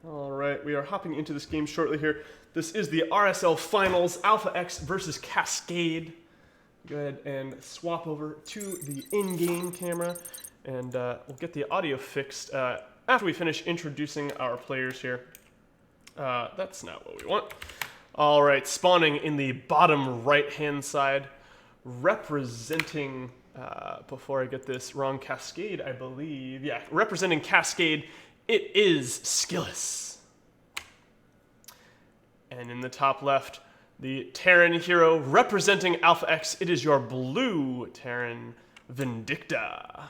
All right, we are hopping into this game shortly here. This is the RSL Finals, Alpha X versus Cascade. Go ahead and swap over to the in-game camera, and we'll get the audio fixed after we finish introducing our players here. That's not what we want. All right, spawning in the bottom right-hand side, representing, before I get this wrong, Cascade, I believe. Yeah, representing Cascade, it is Skillus. And in the top left, the Terran hero representing Alpha X, it is your blue Terran, Vindicta.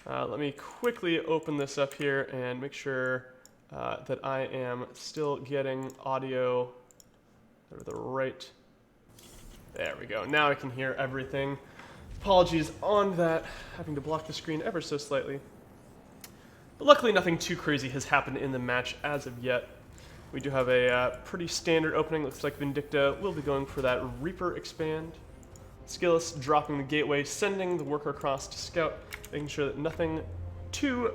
Let me quickly open this up here and make sure that I am still getting audio over the right. There we go. Now I can hear everything. Apologies on that, having to block the screen ever so slightly. But luckily nothing too crazy has happened in the match as of yet. We do have a pretty standard opening. Looks like Vindicta will be going for that Reaper expand. Skillus dropping the gateway, sending the worker across to scout, making sure that nothing too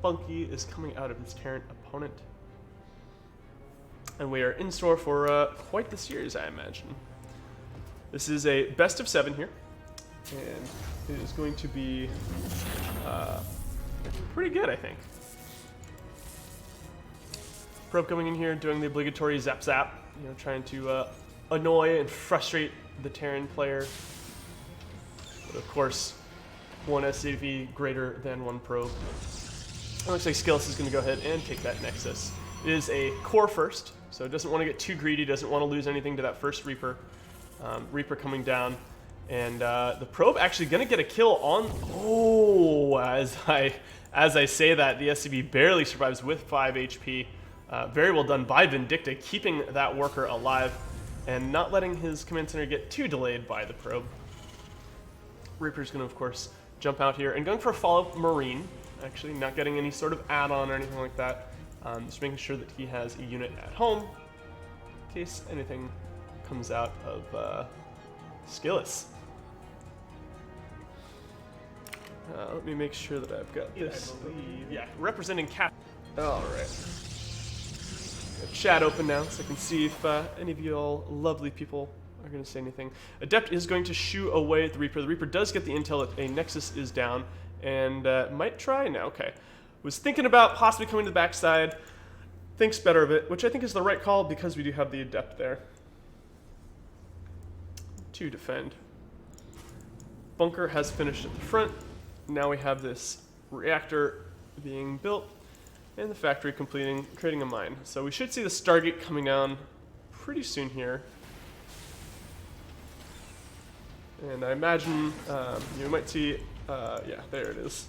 funky is coming out of his Terran opponent. And we are in store for quite the series, I imagine. This is a best of 7 here, and it is going to be pretty good, I think. Probe coming in here, doing the obligatory zap zap, you know, trying to annoy and frustrate the Terran player. But of course, one SCV greater than one probe. It looks like Skillus is going to go ahead and take that Nexus. It is a core first, so it doesn't want to get too greedy, doesn't want to lose anything to that first Reaper. Reaper coming down, and the probe actually going to get a kill on... Oh, as I say that, the SCV barely survives with 5 HP. Very well done by Vindicta, keeping that worker alive and not letting his command center get too delayed by the probe. Reaper's going to, of course, jump out here and going for a follow-up Marine. Actually, not getting any sort of add-on or anything like that. Just making sure that he has a unit at home in case anything comes out of Skillus. Let me make sure that I've got this. I believe, yeah, representing Cat. All right. Chat open now, so I can see if any of you all lovely people are going to say anything. Adept is going to shoo away the Reaper. The Reaper does get the intel that a Nexus is down, and might try now. Okay. Was thinking about possibly coming to the backside. Thinks better of it, which I think is the right call because we do have the Adept there to defend. Bunker has finished at the front. Now we have this reactor being built and the factory completing, creating a mine. So we should see the Stargate coming down pretty soon here. And I imagine you might see, yeah, there it is.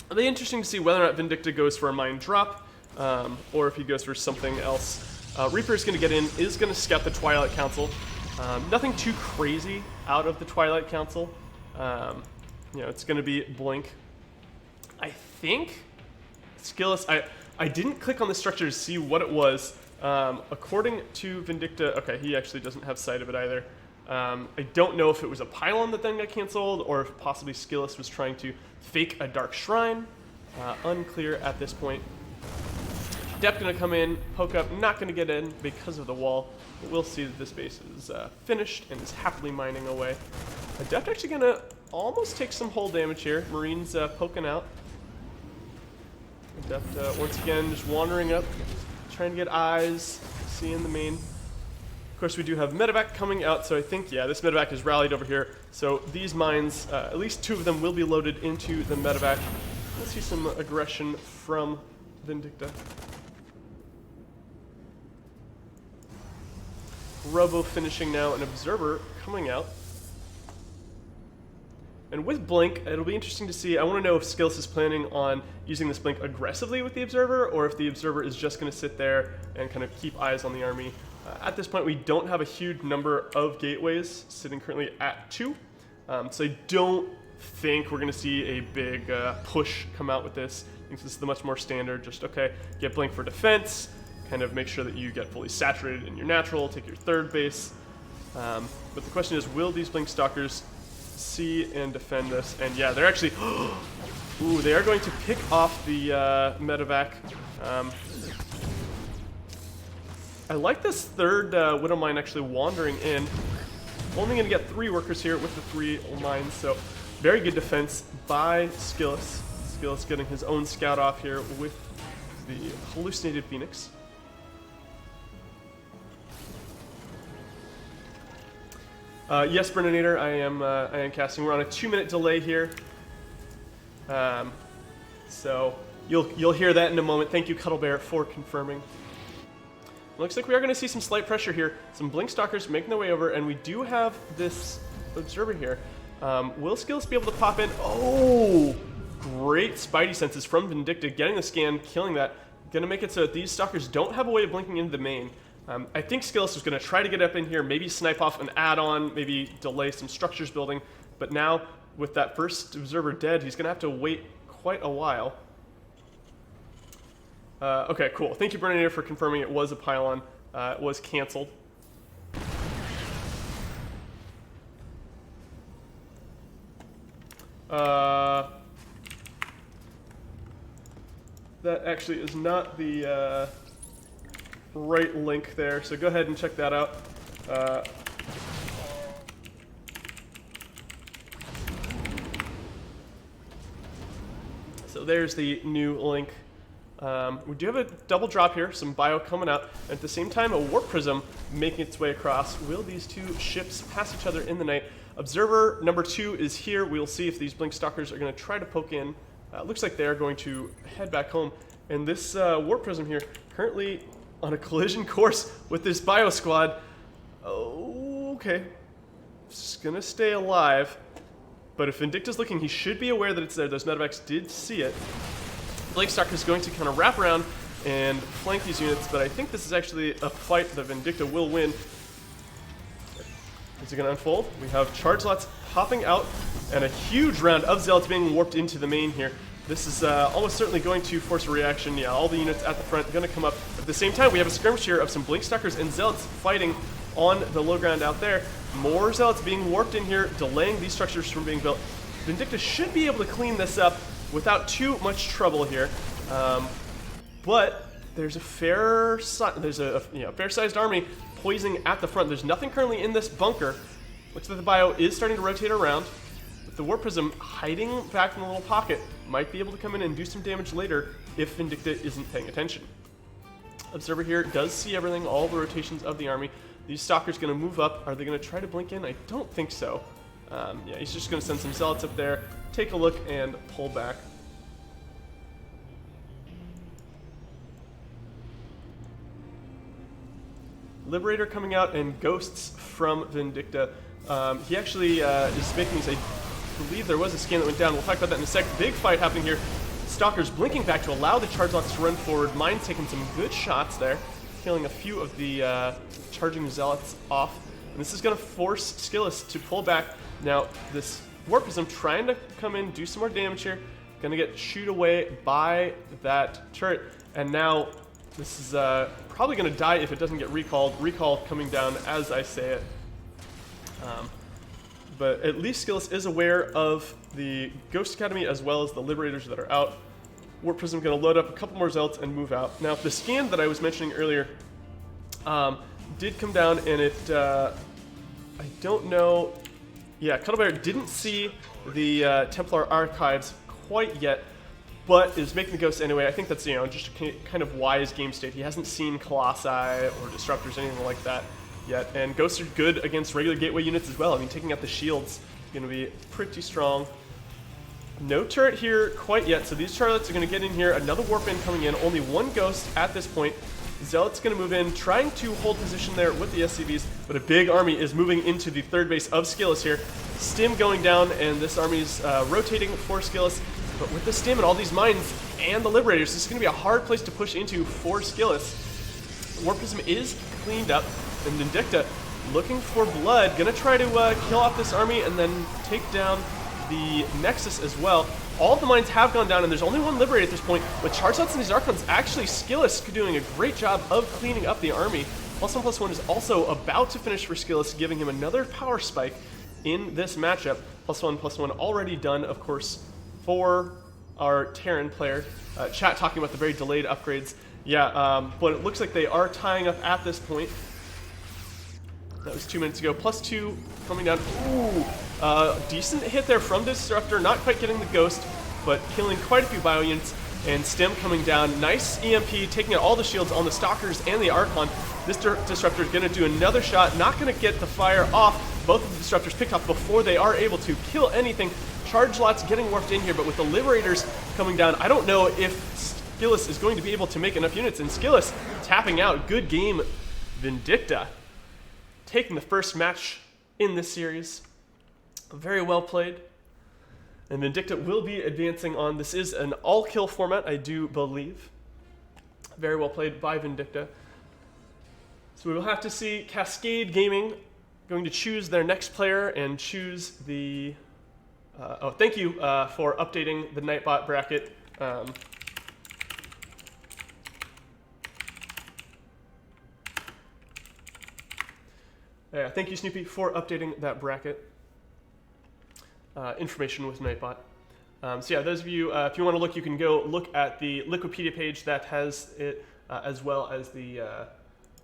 It'll be interesting to see whether or not Vindicta goes for a mine drop, or if he goes for something else. Reaper's going to get in, is going to scout the Twilight Council. Nothing too crazy out of the Twilight Council. You know, it's going to be Blink. I think Skillus, I didn't click on the structure to see what it was. According to Vindicta, okay, he actually doesn't have sight of it either. I don't know if it was a pylon that then got canceled, or if possibly Skillus was trying to fake a dark shrine. Unclear at this point. Adept gonna come in, poke up, not gonna get in because of the wall. But we'll see that this base is finished and is happily mining away. Adept actually gonna almost take some hull damage here. Marine's poking out. Adept once again just wandering up, trying to get eyes, seeing the main. Of course, we do have medevac coming out, so I think, yeah, this medevac is rallied over here. So these mines, at least 2 of them will be loaded into the medevac. Let's see some aggression from Vindicta. Robo finishing now, an Observer coming out. And with Blink, it'll be interesting to see. I want to know if Skillus is planning on using this Blink aggressively with the Observer, or if the Observer is just going to sit there and kind of keep eyes on the army. At this point, we don't have a huge number of gateways, sitting currently at 2. So I don't think we're going to see a big push come out with this. I think this is the much more standard, just, okay, get Blink for defense, kind of make sure that you get fully saturated in your natural, take your third base. But the question is, will these Blink Stalkers see and defend this. And yeah, they're actually... Ooh, they are going to pick off the medevac. I like this third Widow Mine actually wandering in. Only going to get 3 workers here with the 3 mines, so very good defense by Skillus. Skillus getting his own scout off here with the hallucinated Phoenix. Yes, Breninator, I am casting. We're on a 2-minute delay here, so you'll hear that in a moment. Thank you, Cuddlebear, for confirming. Looks like we are going to see some slight pressure here. Some Blink Stalkers making their way over, and we do have this Observer here. Will Skillus be able to pop in? Oh, great Spidey senses from Vindicta, getting the scan, killing that. Going to make it so that these Stalkers don't have a way of blinking into the main. I think Skillus was going to try to get up in here, maybe snipe off an add-on, maybe delay some structures building. But now, with that first Observer dead, he's going to have to wait quite a while. Okay, cool. Thank you, Brennan, for confirming it was a pylon. It was canceled. That actually is not the right link there, so go ahead and check that out. So there's the new link. We do have a double drop here, some bio coming out, and at the same time a warp prism making its way across. Will these 2 ships pass each other in the night? Observer number 2 is here. We'll see if these Blink Stalkers are going to try to poke in. Looks like they're going to head back home. And this warp prism here, currently on a collision course with this bio squad. Oh, okay. Just going to stay alive. But if Vindicta's looking, he should be aware that it's there. Those medevacs did see it. Blink Stalker is going to kind of wrap around and flank these units, but I think this is actually a fight that Vindicta will win. Is it going to unfold? We have charge lots popping out and a huge round of Zealots being warped into the main here. This is almost certainly going to force a reaction. Yeah, all the units at the front are going to come up. At the same time, we have a skirmish here of some Blink Stalkers and Zealots fighting on the low ground out there. More Zealots being warped in here, delaying these structures from being built. Vindicta should be able to clean this up without too much trouble here, but there's a fair-sized army poising at the front. There's nothing currently in this bunker. Looks like the bio is starting to rotate around. But the Warp Prism hiding back in the little pocket might be able to come in and do some damage later if Vindicta isn't paying attention. Observer here does see everything, all the rotations of the army. These Stalkers going to move up. Are they going to try to blink in? I don't think so. Yeah, he's just going to send some Zealots up there, take a look, and pull back. Liberator coming out and Ghosts from Vindicta. He actually is making these, I believe there was a scan that went down. We'll talk about that in a sec. Big fight happening here. Stalkers blinking back to allow the charge lots to run forward. Mines taking some good shots there, killing a few of the charging Zealots off. And this is going to force Skillus to pull back. Now, this Warp Prism trying to come in, do some more damage here. Going to get shooed away by that turret. And now, this is probably going to die if it doesn't get recalled. Recall coming down as I say it. But at least Skillus is aware of the Ghost Academy as well as the Liberators that are out. Warp Prism going to load up a couple more Zealots and move out. Now, the scan that I was mentioning earlier did come down, and it, I don't know, yeah, Cuddlebear didn't see the Templar Archives quite yet, but is making the Ghosts anyway. I think that's, you know, just a kind of wise game state. He hasn't seen Colossi or Disruptors, anything like that yet, and Ghosts are good against regular Gateway units as well. I mean, taking out the shields is going to be pretty strong. No turret here quite yet, so these Charlottes are going to get in here. Another Warp in coming in. Only one Ghost at this point. Zealot's going to move in, trying to hold position there with the SCVs, but a big army is moving into the third base of Skillus here. Stim going down, and this army's rotating for Skillus. But with the Stim and all these mines and the Liberators, this is going to be a hard place to push into for Skillus. Warp Prism is cleaned up, and Vindicta looking for blood, going to try to kill off this army and then take down the Nexus as well. All of the mines have gone down, and there's only one Liberator at this point. With Charge Lots and these Archons, actually Skillus doing a great job of cleaning up the army. +1/+1 is also about to finish for Skillus, giving him another power spike. in this matchup. +1/+1 already done, of course, for our Terran player. Chat talking about the very delayed upgrades. Yeah, but it looks like they are tying up at this point. That was 2 minutes ago. +2 coming down. Ooh, decent hit there from Disruptor. Not quite getting the Ghost, but killing quite a few bio units. And Stim coming down. Nice EMP, taking out all the shields on the Stalkers and the Archon. This Disruptor is going to do another shot. Not going to get the fire off. Both of the Disruptors picked off before they are able to kill anything. Charge lots getting warped in here, but with the Liberators coming down, I don't know if Skillus is going to be able to make enough units. And Skillus tapping out. Good game, Vindicta. Taking the first match in this series. Very well played. And Vindicta will be advancing on. This is an all-kill format, I do believe. Very well played by Vindicta. So we will have to see Cascade Gaming going to choose their next player and choose the... oh, thank you for updating the Nightbot bracket. Yeah, thank you, Snoopy, for updating that bracket. Information with Nightbot. So yeah, those of you, if you want to look, you can go look at the Liquipedia page that has it, as well as the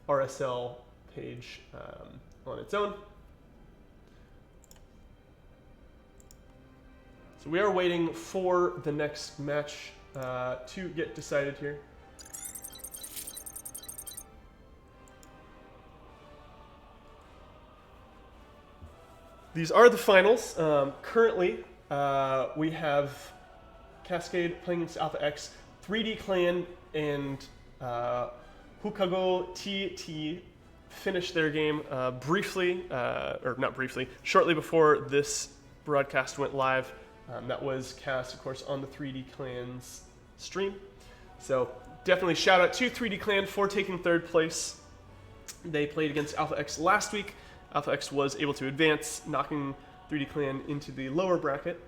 RSL page on its own. So we are waiting for the next match to get decided here. These are the finals. Currently, we have Cascade playing against Alpha X, 3D Clan, and Hukago TT finished their game briefly, or not briefly, shortly before this broadcast went live. That was cast, of course, on the 3D Clan's stream. So definitely shout out to 3D Clan for taking third place. They played against Alpha X last week. Alpha X was able to advance, knocking 3D Clan into the lower bracket.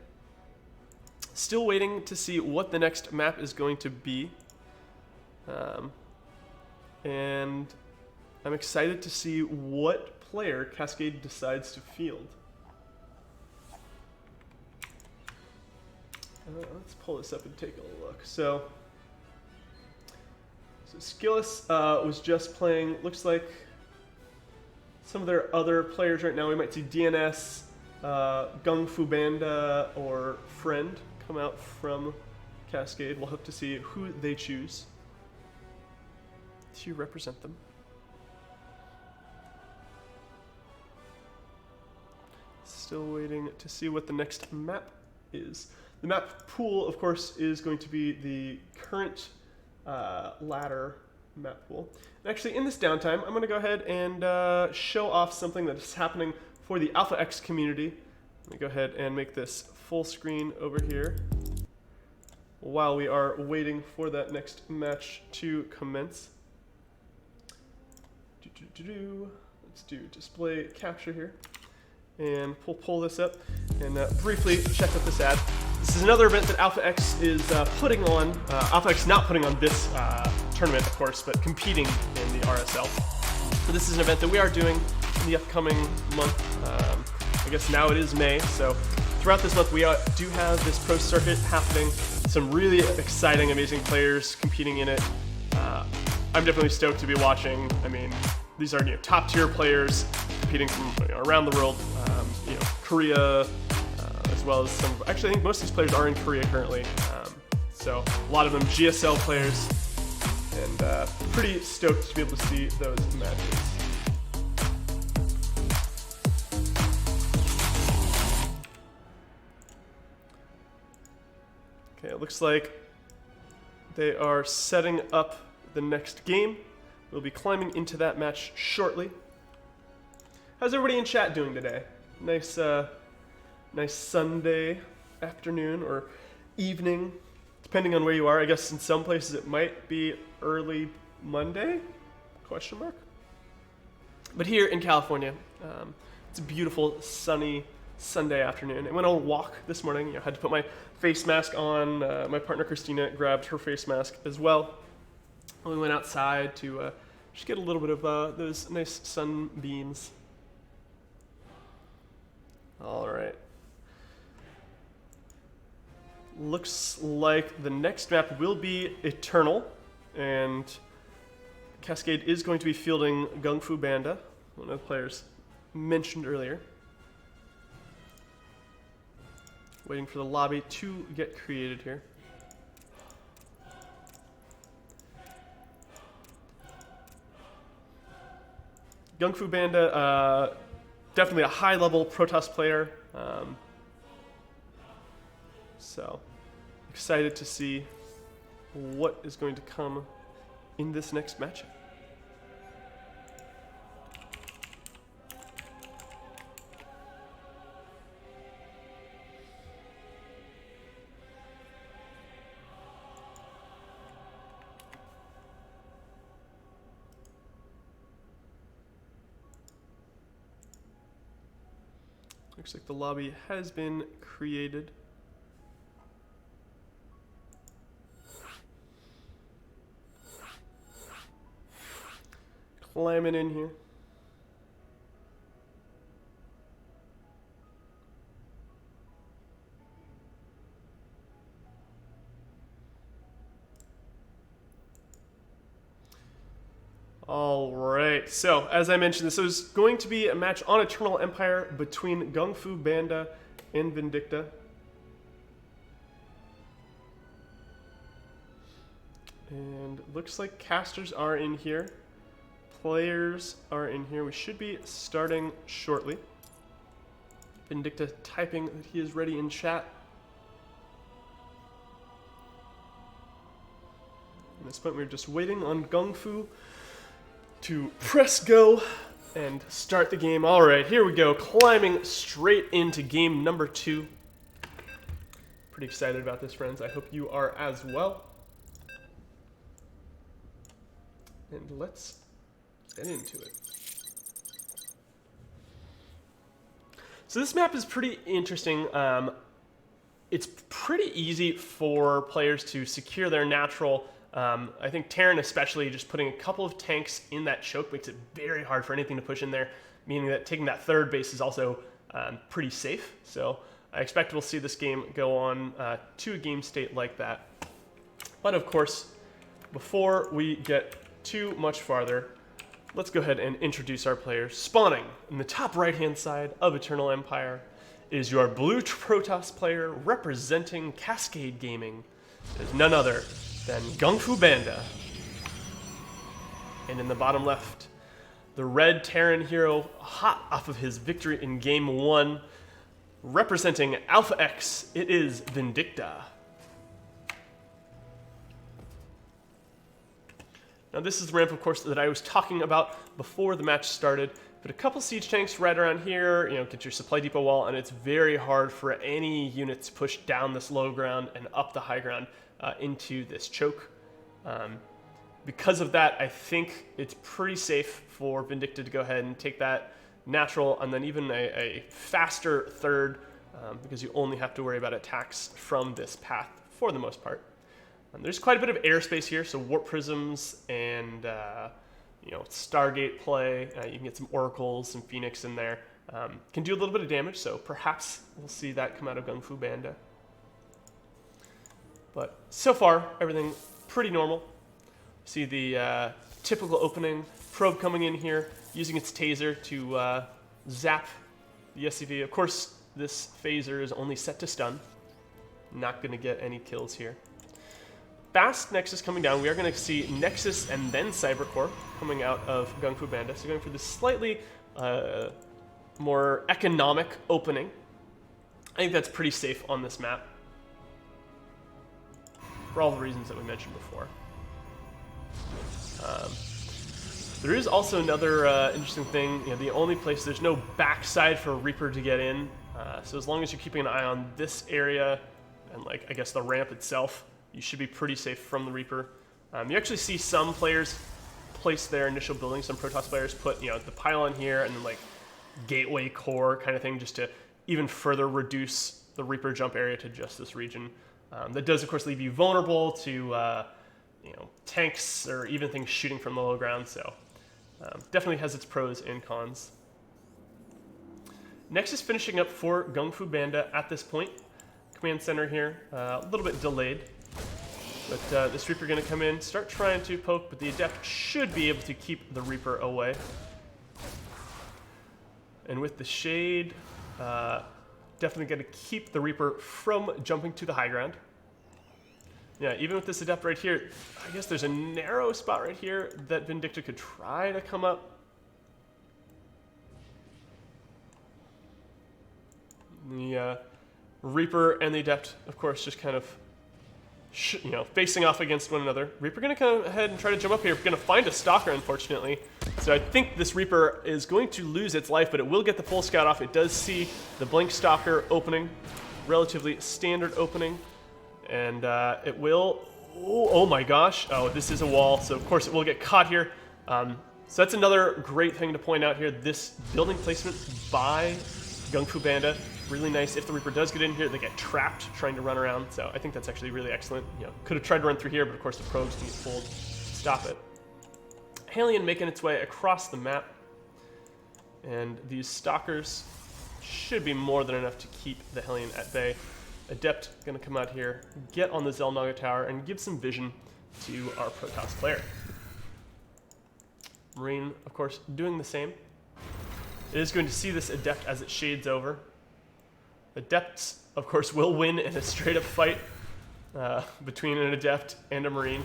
Still waiting to see what the next map is going to be. And I'm excited to see what player Cascade decides to field. Let's pull this up and take a look. So Skillus was just playing, looks like some of their other players right now. We might see DNS, Gung Fu Banda, or Friend come out from Cascade. We'll hope to see who they choose to represent them. Still waiting to see what the next map is. The map pool, of course, is going to be the current ladder map pool. And actually, in this downtime, I'm going to go ahead and show off something that is happening for the Alpha X community. Let me go ahead and make this full screen over here while we are waiting for that next match to commence. Let's do display capture here. And we'll pull this up and briefly check out this ad. This is another event that Alpha X is putting on. Alpha X not putting on this tournament, of course, but competing in the RSL. So this is an event that we are doing in the upcoming month. I guess now it is May, so throughout this month we do have this pro circuit happening. Some really exciting, amazing players competing in it. I'm definitely stoked to be watching. I mean, these are top tier players competing from around the world. Korea, as well as some. Actually, I think most of these players are in Korea currently. So a lot of them GSL players, and pretty stoked to be able to see those matches. Okay, it looks like they are setting up the next game. We'll be climbing into that match shortly. How's everybody in chat doing today? Nice, nice Sunday afternoon or evening, depending on where you are. I guess in some places it might be early Monday, question mark. But here in California, it's a beautiful sunny Sunday afternoon. I went on a walk this morning. Had to put my face mask on. My partner Christina grabbed her face mask as well. We went outside to just get a little bit of those nice sunbeams. Looks like the next map will be Eternal, and Cascade is going to be fielding Gung Fu Banda, one of the players mentioned earlier. Waiting for the lobby to get created here. Gung Fu Banda, definitely a high-level Protoss player. So, excited to see what is going to come in this next matchup. Looks like the lobby has been created. Climbing in here. All right, so as I mentioned, this is going to be a match on Eternal Empire between Gung Fu Banda and Vindicta. And looks like casters are in here. Players are in here. We should be starting shortly. Vindicta typing that he is ready in chat. At this point, we're just waiting on Gung Fu to press go and start the game. All right, here we go. Climbing straight into game number 2. Pretty excited about this, friends. I hope you are as well. And let's get into it. So this map is pretty interesting. It's pretty easy for players to secure their natural. I think Terran especially, just putting a couple of tanks in that choke makes it very hard for anything to push in there, meaning that taking that third base is also pretty safe. So I expect we'll see this game go on to a game state like that. But of course, before we get too much farther, let's go ahead and introduce our players. Spawning in the top right-hand side of Eternal Empire is your blue Protoss player representing Cascade Gaming. It is none other than Gung Fu Banda. And in the bottom left, the red Terran hero, hot off of his victory in Game 1, representing Alpha X, it is Vindicta. Now this is the ramp, of course, that I was talking about before the match started. Put a couple siege tanks right around here, get your supply depot wall, and it's very hard for any units to push down this low ground and up the high ground into this choke. Because of that, I think it's pretty safe for Vindicta to go ahead and take that natural and then even a faster third, because you only have to worry about attacks from this path for the most part. There's quite a bit of airspace here, so warp prisms and Stargate play. You can get some oracles, some phoenix in there. Can do a little bit of damage, so perhaps we'll see that come out of Gung Fu Banda. But so far, everything pretty normal. See the typical opening, probe coming in here, using its taser to zap the SCV. Of course, this phaser is only set to stun. Not going to get any kills here. Fast Nexus coming down. We are going to see Nexus and then Cybercore coming out of Gung Fu Banda. So going for this slightly more economic opening. I think that's pretty safe on this map, for all the reasons that we mentioned before. There is also another interesting thing. The only place there's no backside for Reaper to get in. So as long as you're keeping an eye on this area and I guess the ramp itself, you should be pretty safe from the Reaper. You actually see some players place their initial building. Some Protoss players put the pylon here and then gateway core kind of thing, just to even further reduce the Reaper jump area to just this region. That does, of course, leave you vulnerable to tanks or even things shooting from the low ground. So definitely has its pros and cons. Next is finishing up for Gung Fu Banda at this point. command center here. A little bit delayed. But this Reaper going to come in, start trying to poke, but the Adept should be able to keep the Reaper away. And with the Shade, definitely going to keep the Reaper from jumping to the high ground. Yeah, even with this Adept right here, I guess there's a narrow spot right here that Vindicta could try to come up. The Reaper and the Adept, of course, just kind of, facing off against one another. Reaper going to come ahead and try to jump up here. We're going to find a Stalker, unfortunately. So I think this Reaper is going to lose its life, but it will get the full scout off. It does see the Blink Stalker opening, relatively standard opening. And it will, oh my gosh, this is a wall, so of course it will get caught here. So that's another great thing to point out here, this building placement by Gung Fu Banda, really nice. If the Reaper does get in here, they get trapped trying to run around, so I think that's actually really excellent. Could have tried to run through here, but of course the probes can get pulled to stop it. Hellion making its way across the map, and these Stalkers should be more than enough to keep the Hellion at bay. Adept going to come out here, get on the Xel'Naga Tower, and give some vision to our Protoss player. Marine, of course, doing the same. It is going to see this Adept as it shades over. Adepts, of course, will win in a straight-up fight between an Adept and a Marine.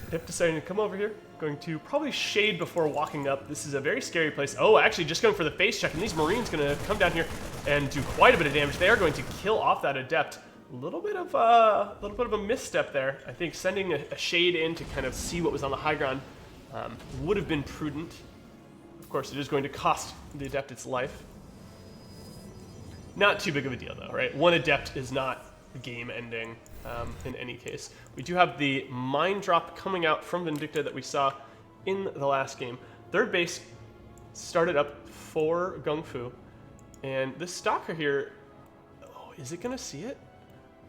Adept deciding to come over here. Going to probably shade before walking up. This is a very scary place. Oh, actually just going for the face check, and these Marines going to come down here and do quite a bit of damage. They are going to kill off that Adept. A little bit of a misstep there. I think sending a shade in to kind of see what was on the high ground would have been prudent. Of course, it is going to cost the Adept its life. Not too big of a deal though, right? One Adept is not game ending. In any case, we do have the mine drop coming out from Vindicta that we saw in the last game. Third base started up for Gung Fu, and this Stalker here, is it going to see it?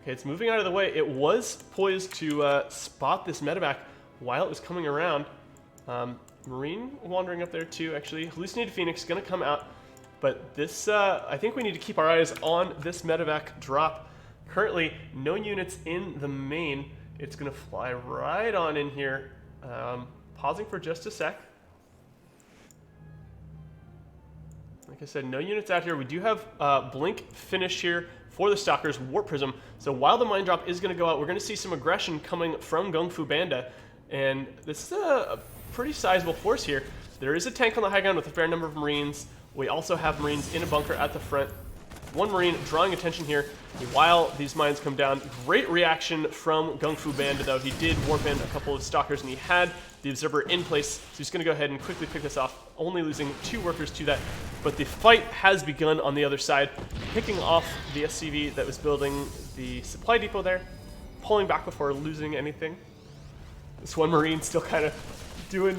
Okay, it's moving out of the way. It was poised to spot this medevac while it was coming around. Marine wandering up there too, actually. Hallucinated Phoenix going to come out, but this, I think we need to keep our eyes on this medevac drop. Currently, no units in the main. It's going to fly right on in here. Pausing for just a sec. Like I said, no units out here. We do have Blink finish here for the Stalkers, Warp Prism. So while the mine drop is going to go out, we're going to see some aggression coming from Gung Fu Banda. And this is a pretty sizable force here. There is a tank on the high ground with a fair number of Marines. We also have Marines in a bunker at the front. One Marine drawing attention here while these mines come down. Great reaction from Gung Fu Banda, though. He did warp in a couple of Stalkers, and he had the Observer in place, so he's going to go ahead and quickly pick this off, only losing 2 workers to that. But the fight has begun on the other side, picking off the SCV that was building the supply depot there, pulling back before losing anything. This one Marine still kind of doing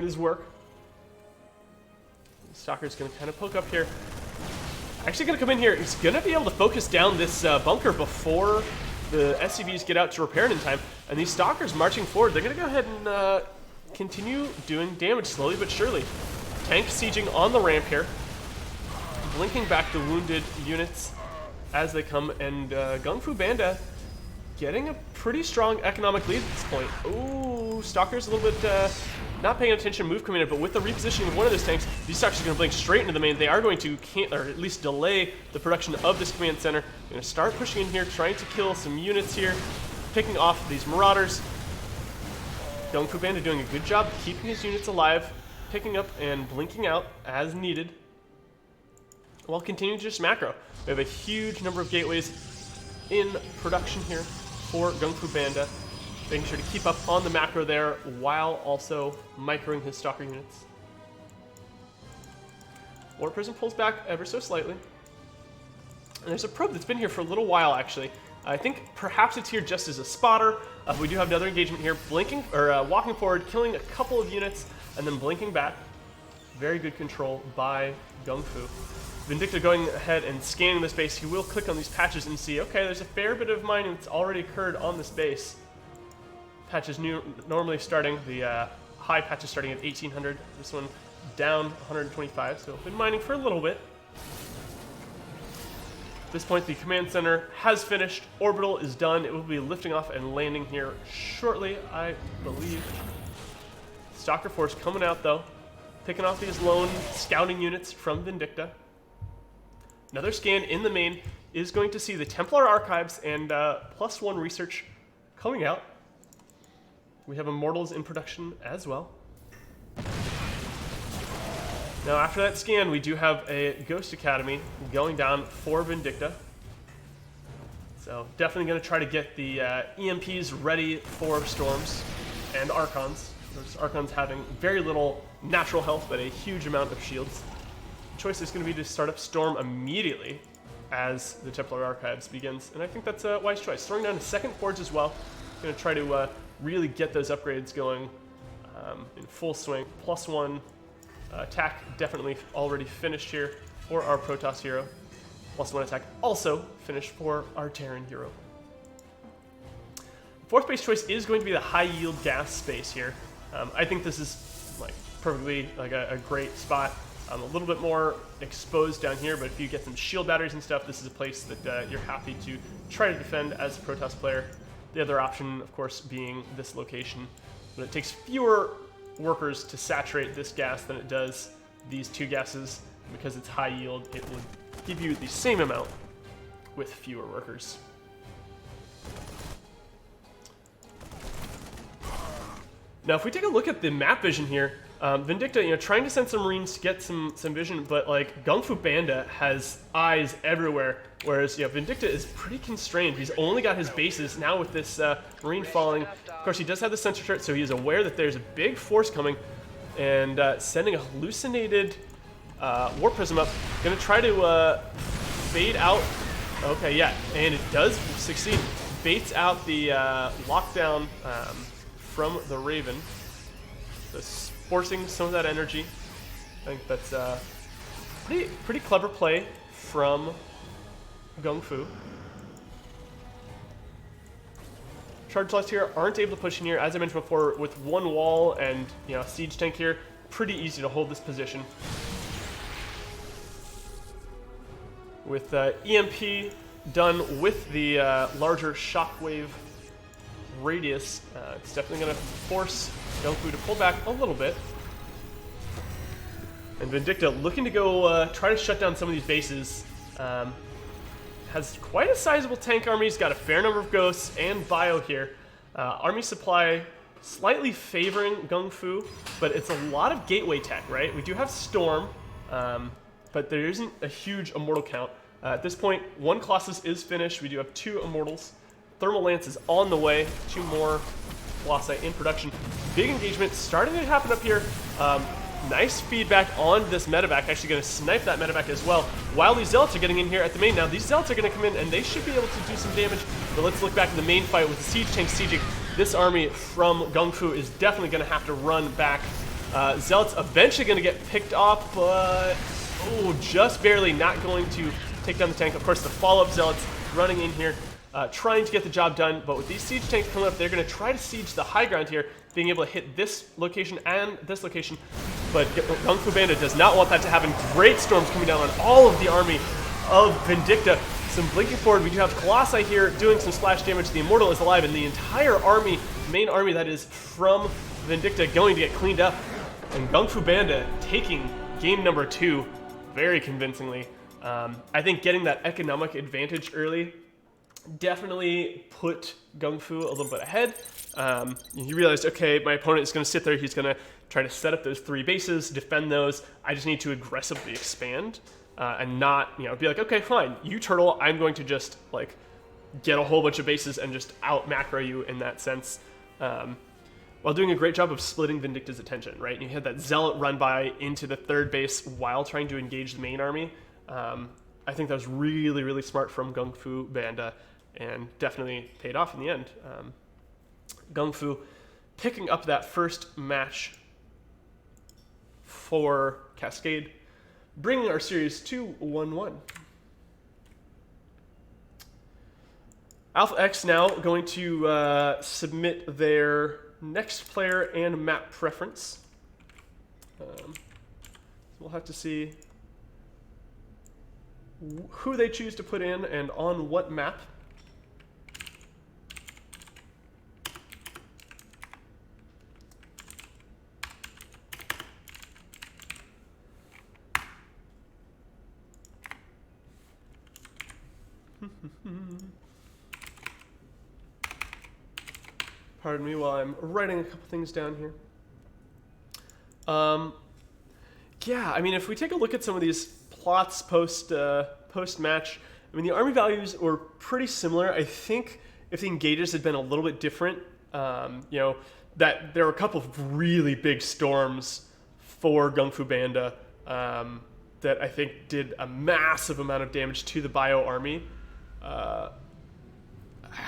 his work. The Stalker's going to kind of poke up here. Actually going to come in here. He's going to be able to focus down this bunker before the SCVs get out to repair it in time. And these Stalkers marching forward, they're going to go ahead and continue doing damage slowly but surely. Tank sieging on the ramp here. Blinking back the wounded units as they come. And Gung Fu Banda getting a pretty strong economic lead at this point. Ooh, Stalkers a little bit not paying attention, move coming in, but with the repositioning of one of those tanks, these Stalkers are going to blink straight into the main. They are going to, or at least delay the production of this command center. They're going to start pushing in here, trying to kill some units here, picking off these Marauders. Gung Fu Banda doing a good job keeping his units alive, picking up and blinking out as needed, while continuing to just macro. We have a huge number of gateways in production here for Gung Fu Banda, making sure to keep up on the macro there while also microing his Stalker units. Warp Prism pulls back ever so slightly. And there's a probe that's been here for a little while, actually. I think perhaps it's here just as a spotter. We do have another engagement here, blinking or walking forward, killing a couple of units, and then blinking back. Very good control by Gung Fu. Vindicta going ahead and scanning this base. He will click on these patches and see, okay, there's a fair bit of mining that's already occurred on this base. Patches normally starting, the high patches starting at 1800. This one down 125, so been mining for a little bit. At this point, the command center has finished. Orbital is done. It will be lifting off and landing here shortly, I believe. Stalker Force coming out, though. Picking off these lone scouting units from Vindicta. Another scan in the main is going to see the Templar Archives and +1 research coming out. We have Immortals in production as well. Now, after that scan, we do have a Ghost Academy going down for Vindicta. So definitely going to try to get the EMPs ready for Storms and Archons. Those Archons having very little natural health, but a huge amount of shields. The choice is going to be to start up Storm immediately as the Templar Archives begins, and I think that's a wise choice. Throwing down a second Forge as well. Going to try to really get those upgrades going in full swing. +1 attack definitely already finished here for our Protoss hero. +1 attack also finished for our Terran hero. Fourth base choice is going to be the high yield gas space here. I think this is like perfectly like a great spot. A little bit more exposed down here, but if you get some shield batteries and stuff, this is a place that you're happy to try to defend as a Protoss player. The other option, of course, being this location. But it takes fewer workers to saturate this gas than it does these two gases. Because it's high yield, it would give you the same amount with fewer workers. Now, if we take a look at the map vision here, Vindicta, trying to send some Marines to get some vision, but like Gung Fu Banda has eyes everywhere, whereas Vindicta is pretty constrained. He's only got his bases now with this Marine falling. Of course, he does have the sensor turret, so he is aware that there's a big force coming, and sending a hallucinated Warp Prism up. Gonna try to bait out. Okay, yeah, and it does succeed. Baits out the lockdown from the Raven. Just forcing some of that energy. I think that's pretty clever play from Gung Fu. Charge lots here aren't able to push in here. As I mentioned before, with one wall and siege tank here, pretty easy to hold this position. With EMP done with the larger shockwave radius, it's definitely going to force Gung Fu to pull back a little bit. And Vindicta looking to go try to shut down some of these bases. Has quite a sizable tank army. He's got a fair number of ghosts and bio here. Army supply slightly favoring Gung Fu, but it's a lot of gateway tech, right? We do have Storm, but there isn't a huge Immortal count. At this point, one Colossus is finished. We do have 2 Immortals. Thermal Lance is on the way. 2 more Colossi in production. Big engagement starting to happen up here. Nice feedback on this medevac. Actually going to snipe that medevac as well. While these Zealots are getting in here at the main. Now these Zealots are going to come in and they should be able to do some damage. But let's look back at the main fight with the siege tank sieging. This army from Gung Fu is definitely going to have to run back. Zealots eventually going to get picked off, but just barely not going to take down the tank. Of course, the follow-up Zealots running in here, trying to get the job done. But with these siege tanks coming up, they're going to try to siege the high ground here, being able to hit this location and this location. But Gung Fu Banda does not want that to happen. Great storms coming down on all of the army of Vindicta. Some blinking forward. We do have Colossi here doing some splash damage. The Immortal is alive, and the entire army, main army that is from Vindicta, going to get cleaned up. And Gung Fu Banda taking game number 2 very convincingly. I think getting that economic advantage early definitely put Gung Fu a little bit ahead. He realized, okay, my opponent is going to sit there. He's going to try to set up those 3 bases, defend those. I just need to aggressively expand and not, be like, okay, fine, you turtle. I'm going to just like get a whole bunch of bases and just out macro you in that sense. While doing a great job of splitting Vindicta's attention, right? And you had that Zealot run by into the 3rd base while trying to engage the main army. I think that was really, really smart from Gung Fu Banda and definitely paid off in the end. Gung Fu picking up that first match for Cascade, bringing our series to 1-1. Alpha X now going to submit their next player and map preference. So we'll have to see who they choose to put in and on what map. Pardon me while I'm writing a couple things down here. Yeah, I mean, if we take a look at some of these plots post-match, I mean, the army values were pretty similar. I think if the engages had been a little bit different, you know, that there were a couple of really big storms for Gung Fu Banda that I think did a massive amount of damage to the Bio army.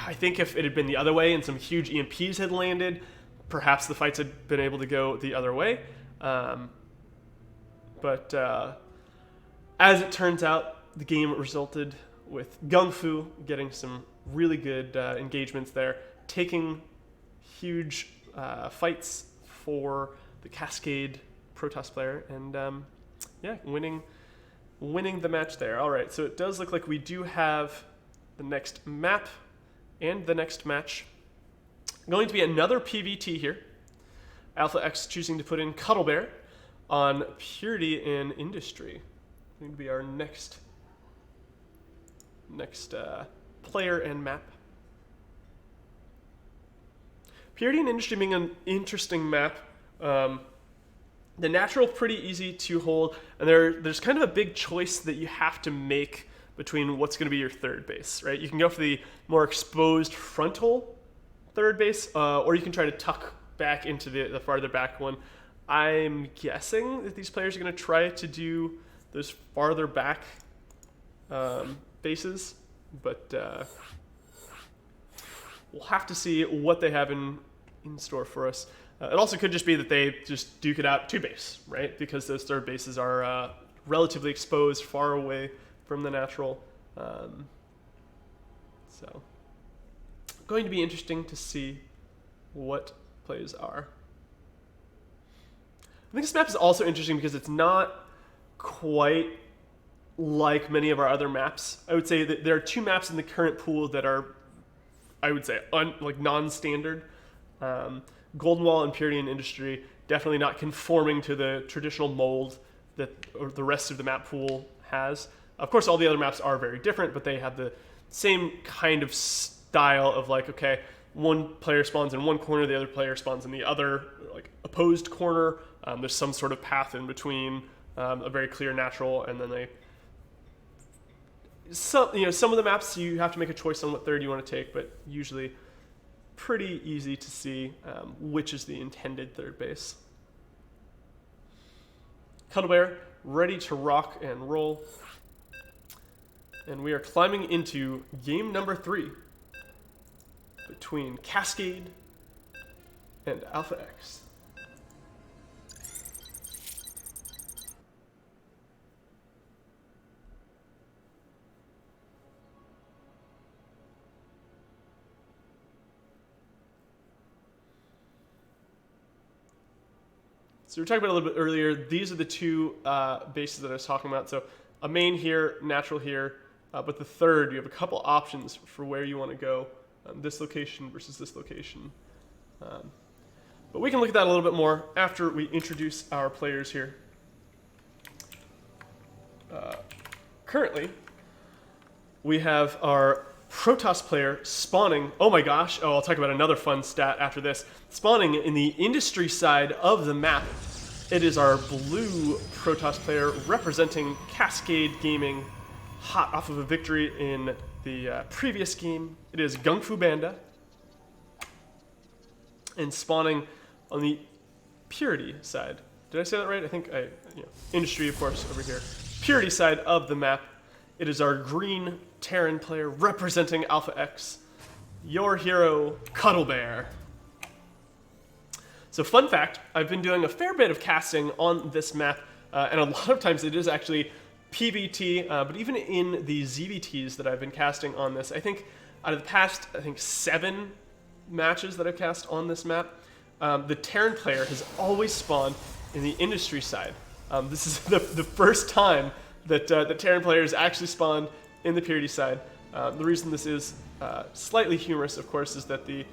I think if it had been the other way and some huge EMPs had landed, perhaps the fights had been able to go the other way. But as it turns out, the game resulted with Gung Fu getting some really good engagements there, taking huge fights for the Cascade Protoss player, and yeah, winning the match there. All right, so it does look like we do have the next map and the next match. Going to be another PVT here. Alpha X choosing to put in Cuddle Bear on Purity in Industry. Going to be our next player and map. Purity in Industry being an interesting map. The natural pretty easy to hold, and there's kind of a big choice that you have to make between what's going to be your third base, right? You can go for the more exposed frontal third base, or you can try to tuck back into the farther back one. I'm guessing that these players are going to try to do those farther back bases, but we'll have to see what they have in store for us. It also could just be that they just duke it out two base, right? Because those third bases are relatively exposed, far away from the natural. So, going to be interesting to see what plays are. I think this map is also interesting because it's not quite like many of our other maps. I would say that there are two maps in the current pool that are, I would say, like non-standard. Golden Wall and Purity in Industry definitely not conforming to the traditional mold that the rest of the map pool has. Of course, all the other maps are very different, but they have the same kind of style of like, okay, one player spawns in one corner, the other player spawns in the other, like opposed corner. There's some sort of path in between, a very clear natural, and then some of the maps you have to make a choice on what third you want to take, but usually pretty easy to see which is the intended third base. Cuddle Bear ready to rock and roll. And we are climbing into game number 3 between Cascade and Alpha X. So we were talking about a little bit earlier, these are the two bases that I was talking about. So a main here, natural here, but the third, you have a couple options for where you want to go. This location versus this location. But we can look at that a little bit more after we introduce our players here. Currently, we have our Protoss player spawning, oh my gosh, I'll talk about another fun stat after this. Spawning in the Industry side of the map, it is our blue Protoss player representing Cascade Gaming, hot off of a victory in the previous game. It is Gung Fu Banda. And spawning on the Purity side. Did I say that right? I think Industry, of course, over here. Purity side of the map. It is our green Terran player representing Alpha X, your hero, Cuddle Bear. So fun fact, I've been doing a fair bit of casting on this map, and a lot of times it is actually PVT, but even in the ZVTs that I've been casting on this, I think out of the past, 7 matches that I've cast on this map, the Terran player has always spawned in the Industry side. This is the first time that the Terran players actually spawned in the Purity side. The reason this is slightly humorous, of course, is that the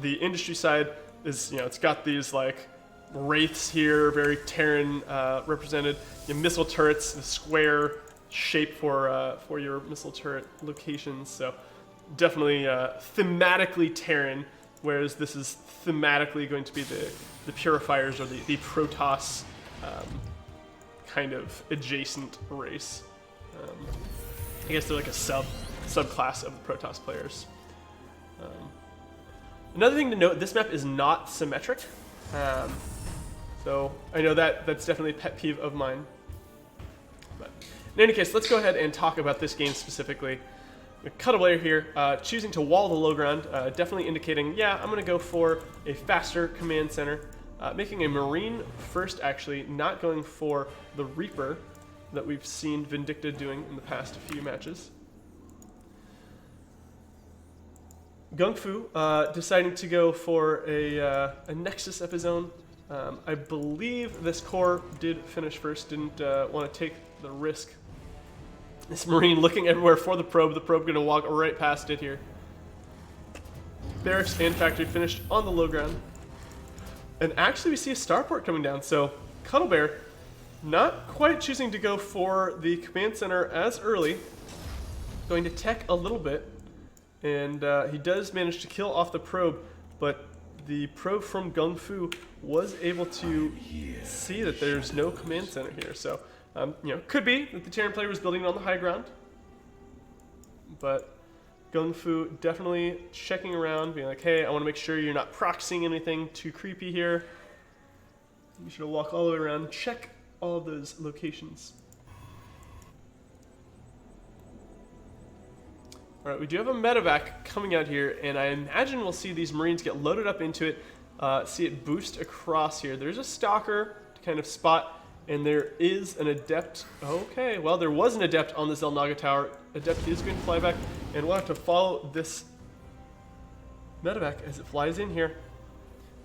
Industry side is, it's got these like wraiths here, very Terran represented. Missile turrets, the square shape for your missile turret locations. So definitely thematically Terran, whereas this is thematically going to be the Purifiers or the Protoss kind of adjacent race. I guess they're like a subclass of the Protoss players. Another thing to note, this map is not symmetric. So I know that's definitely a pet peeve of mine. But in any case, let's go ahead and talk about this game specifically. Cuttlebear here, choosing to wall the low ground, definitely indicating, yeah, I'm going to go for a faster command center. Making a Marine first, actually, not going for the Reaper that we've seen Vindicta doing in the past few matches. Gung Fu deciding to go for a Nexus of his own. I believe this core did finish first, didn't want to take the risk. This Marine looking everywhere for the probe going to walk right past it here. Barracks and factory finished on the low ground. And actually we see a starport coming down, so Cuttlebear not quite choosing to go for the command center as early. Going to tech a little bit, and he does manage to kill off the probe, but the probe from Gung Fu was able to see that there's no command center here. So, could be that the Terran player was building on the high ground, but Gung Fu definitely checking around, being like, hey, I want to make sure you're not proxying anything too creepy here. You should walk all the way around, check all of those locations. All right, we do have a medevac coming out here, and I imagine we'll see these Marines get loaded up into it, see it boost across here. There's a Stalker to kind of spot, and there is an Adept. Okay, well, there was an Adept on the Xel'Naga Tower. Adept is going to fly back, and we'll have to follow this medevac as it flies in here.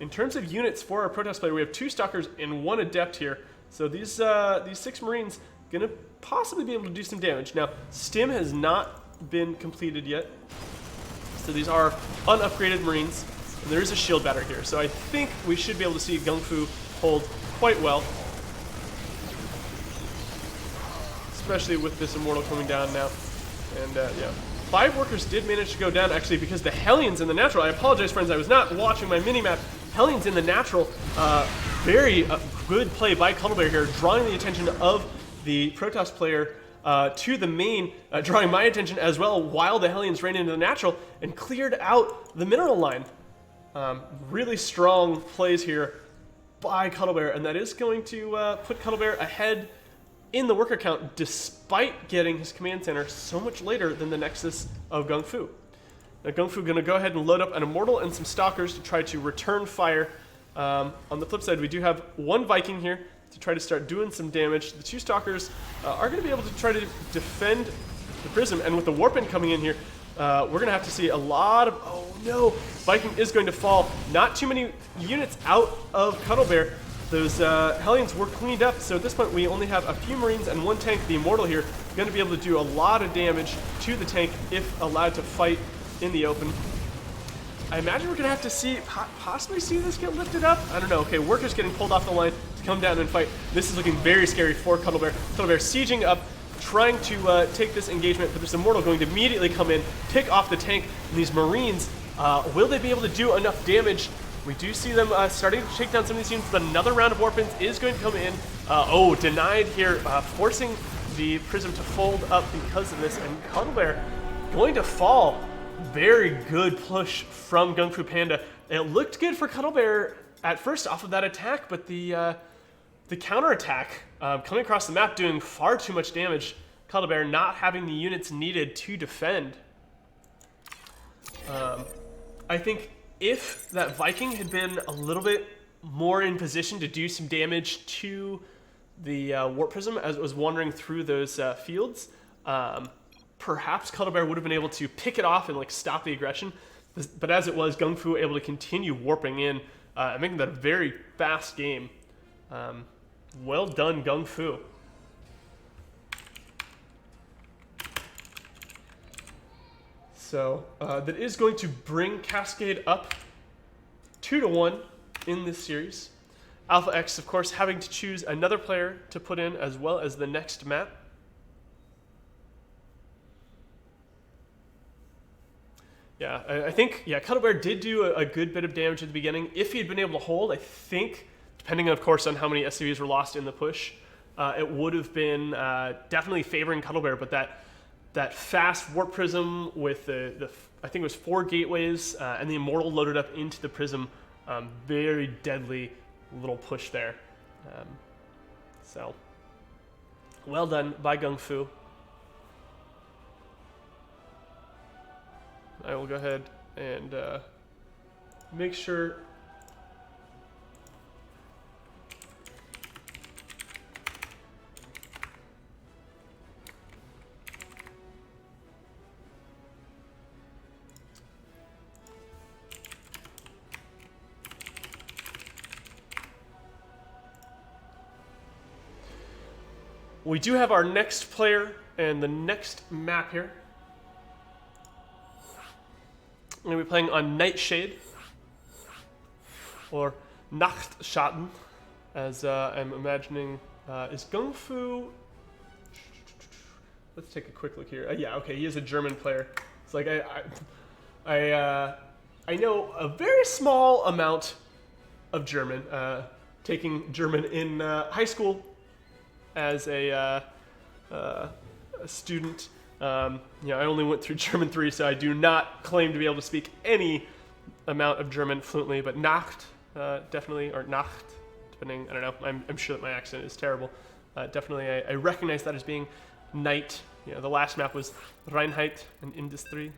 In terms of units for our Protoss player, we have 2 Stalkers and 1 Adept here. So these 6 Marines going to possibly be able to do some damage. Now, Stim has not been completed yet, so these are unupgraded Marines, and there is a shield batter here. So I think we should be able to see Gung Fu hold quite well, especially with this Immortal coming down now. And yeah, 5 workers did manage to go down, actually, because the Hellions in the natural, I apologize, friends, I was not watching my mini-map. Hellions in the natural, very good play by Cuttlebear here, drawing the attention of the Protoss player to the main, drawing my attention as well while the Hellions ran into the natural and cleared out the mineral line. Really strong plays here by Cuttlebear, and that is going to put Cuttlebear ahead in the worker count despite getting his command center so much later than the Nexus of Gung Fu. Now Gung Fu going to go ahead and load up an Immortal and some Stalkers to try to return fire. On the flip side, we do have 1 Viking here to try to start doing some damage. The 2 Stalkers are going to be able to try to defend the Prism, and with the Warpin coming in here, we're going to have to see a lot of... Oh no! Viking is going to fall. Not too many units out of Cuttlebear. Those Hellions were cleaned up, so at this point we only have a few Marines and 1 tank. The Immortal here going to be able to do a lot of damage to the tank if allowed to fight in the open. I imagine we're going to have to see, possibly see this get lifted up. I don't know. Okay, workers getting pulled off the line to come down and fight. This is looking very scary for Cuttlebear. Cuttlebear sieging up, trying to take this engagement, but this Immortal going to immediately come in, pick off the tank. And these Marines, will they be able to do enough damage? We do see them starting to take down some of these units, but another round of Warpins is going to come in. Oh, denied here, forcing the Prism to fold up because of this, and Cuttlebear going to fall. Very good push from Gung Fu Panda. It looked good for Cuttlebear at first off of that attack, but the counterattack coming across the map doing far too much damage. Cuttlebear not having the units needed to defend. I think if that Viking had been a little bit more in position to do some damage to the Warp Prism as it was wandering through those fields, perhaps Cuttlebear would have been able to pick it off and like stop the aggression. But as it was, Gung Fu able to continue warping in and making that a very fast game. Well done, Gung Fu. So that is going to bring Cascade up 2-1 in this series. Alpha X, of course, having to choose another player to put in as well as the next map. Yeah, I think, yeah, Cuddlebear did do a good bit of damage at the beginning. If he had been able to hold, I think, depending, of course, on how many SCVs were lost in the push, it would have been definitely favoring Cuddlebear, but that fast Warp Prism with the I think it was 4 gateways and the Immortal loaded up into the Prism, very deadly little push there. So, well done by Gung Fu. I will go ahead and make sure we do have our next player and the next map here. I'm going to be playing on Nightshade, or Nachtschatten, as I'm imagining. Is Gung Fu... Let's take a quick look here. Yeah, okay, he is a German player. It's like I know a very small amount of German, taking German in high school as a student. I only went through German 3, so I do not claim to be able to speak any amount of German fluently, but Nacht, definitely, or Nacht, depending, I don't know, I'm sure that my accent is terrible. Definitely, I recognize that as being night. The last map was Reinheit and Industrie,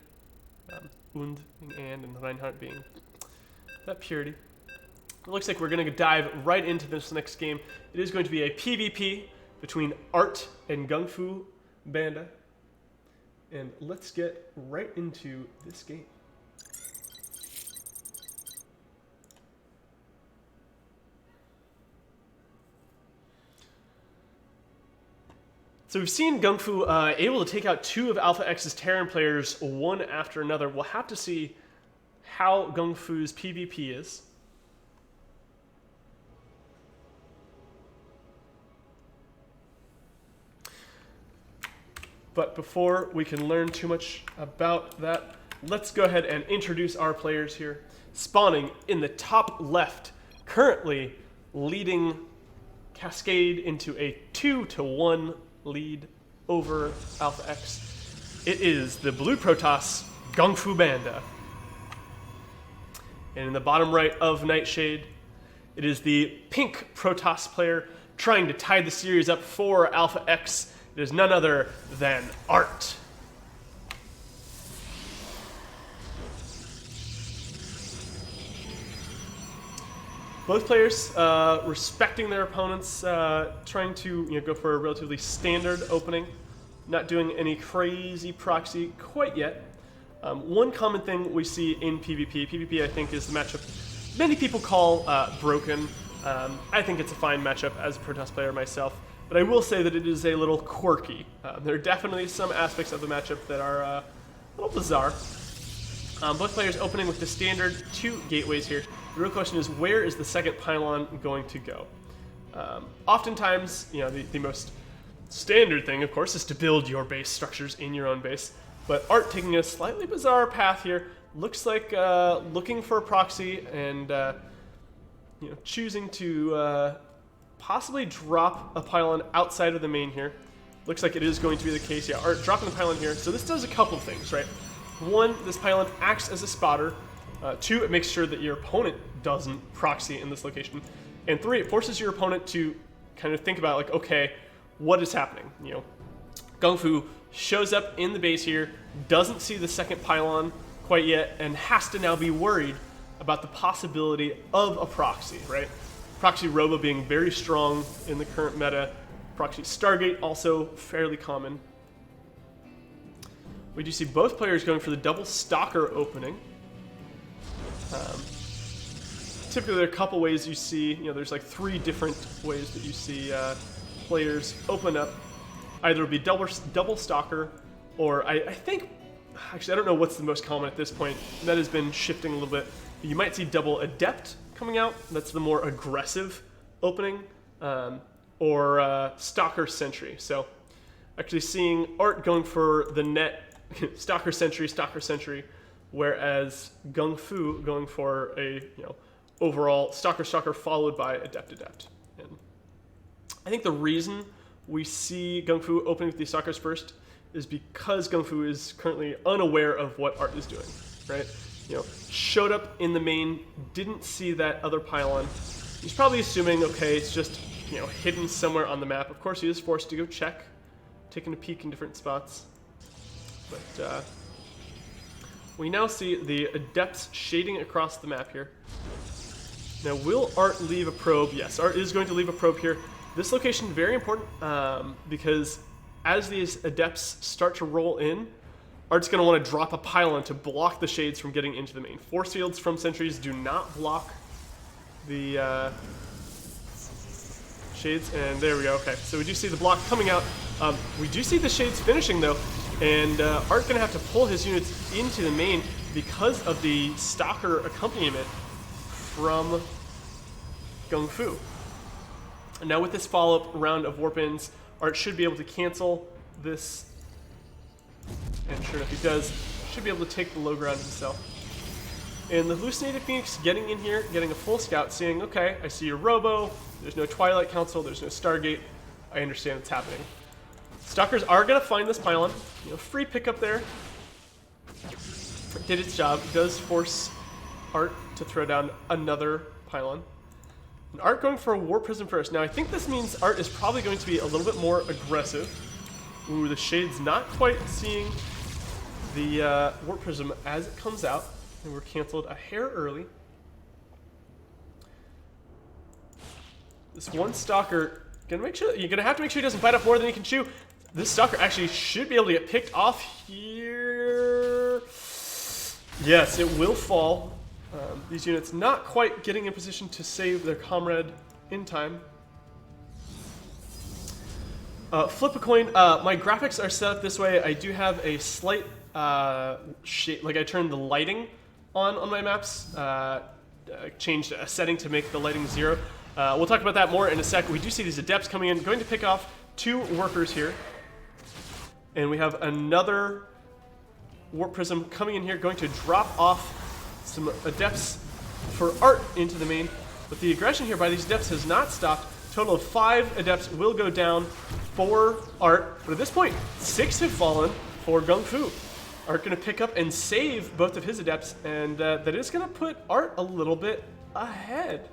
und being and Reinhardt being that purity. It looks like we're going to dive right into this next game. It is going to be a PvP between Art and Gung Fu Banda. And let's get right into this game. So we've seen Gung Fu able to take out 2 of Alpha X's Terran players one after another. We'll have to see how Gung Fu's PvP is. But before we can learn too much about that, let's go ahead and introduce our players here. Spawning in the top left, currently leading Cascade into a 2-1 lead over Alpha X. It is the blue Protoss, Gung Fu Banda. And in the bottom right of Nightshade, it is the pink Protoss player trying to tie the series up for Alpha X. It is none other than Art. Both players respecting their opponents, trying to go for a relatively standard opening, not doing any crazy proxy quite yet. One common thing we see in PvP, PvP I think is the matchup many people call broken. I think it's a fine matchup as a Protoss player myself. But I will say that it is a little quirky. There are definitely some aspects of the matchup that are a little bizarre. Both players opening with the standard 2 gateways here. The real question is, where is the second pylon going to go? Oftentimes, the most standard thing, of course, is to build your base structures in your own base. But Art taking a slightly bizarre path here. Looks like looking for a proxy and choosing to possibly drop a pylon outside of the main here. Looks like it is going to be the case. Yeah, Art dropping the pylon here. So this does a couple of things, right? 1, this pylon acts as a spotter. 2, it makes sure that your opponent doesn't proxy in this location. And 3, it forces your opponent to kind of think about, like, okay, what is happening? Gung Fu shows up in the base here, doesn't see the second pylon quite yet, and has to now be worried about the possibility of a proxy, right? Proxy Robo being very strong in the current meta. Proxy Stargate also fairly common. We do see both players going for the double Stalker opening. Typically there are a couple ways you see, there's like 3 different ways that you see players open up. Either it would be double Stalker, or I think actually, I don't know what's the most common at this point. That has been shifting a little bit. You might see double Adept coming out. That's the more aggressive opening. Or Stalker Sentry. So actually seeing Art going for the net Stalker Sentry, whereas Gung Fu going for a overall Stalker followed by Adept. And I think the reason we see Gung Fu opening with these Stalkers first is because Gung Fu is currently unaware of what Art is doing, right? Showed up in the main, didn't see that other pylon. He's probably assuming, okay, it's just hidden somewhere on the map. Of course, he is forced to go check, taking a peek in different spots. But we now see the Adepts shading across the map here. Now, will Art leave a probe? Yes, Art is going to leave a probe here. This location very important because as these Adepts start to roll in, Art's going to want to drop a pylon to block the shades from getting into the main. Force fields from sentries do not block the shades, and there we go. Okay, so we do see the block coming out. We do see the shades finishing though, and Art's going to have to pull his units into the main because of the Stalker accompaniment from Gung Fu. And now with this follow-up round of warp-ins, Art should be able to cancel this, and sure enough he does. Should be able to take the low ground himself. And the Hallucinated Phoenix getting in here, getting a full scout, seeing, okay, I see your Robo, there's no Twilight Council, there's no Stargate, I understand what's happening. Stalkers are going to find this pylon. Free pickup there. Did its job. Does force Art to throw down another pylon. And Art going for a Warp Prism first. Now I think this means Art is probably going to be a little bit more aggressive. Ooh, the Shade's not quite seeing the Warp Prism as it comes out. And we're canceled a hair early. This one Stalker, you're gonna have to make sure he doesn't bite off more than he can chew. This Stalker actually should be able to get picked off here. Yes, it will fall. These units not quite getting in position to save their comrade in time. Flip a coin. My graphics are set up this way. I do have a slight shade, like I turned the lighting on my maps. Changed a setting to make the lighting 0. We'll talk about that more in a sec. We do see these Adepts coming in, going to pick off 2 workers here. And we have another Warp Prism coming in here, going to drop off some Adepts for Art into the main. But the aggression here by these Adepts has not stopped. Total of 5 Adepts will go down for Art. But at this point, 6 have fallen for Gung Fu. Art going to pick up and save both of his Adepts, and that is going to put Art a little bit ahead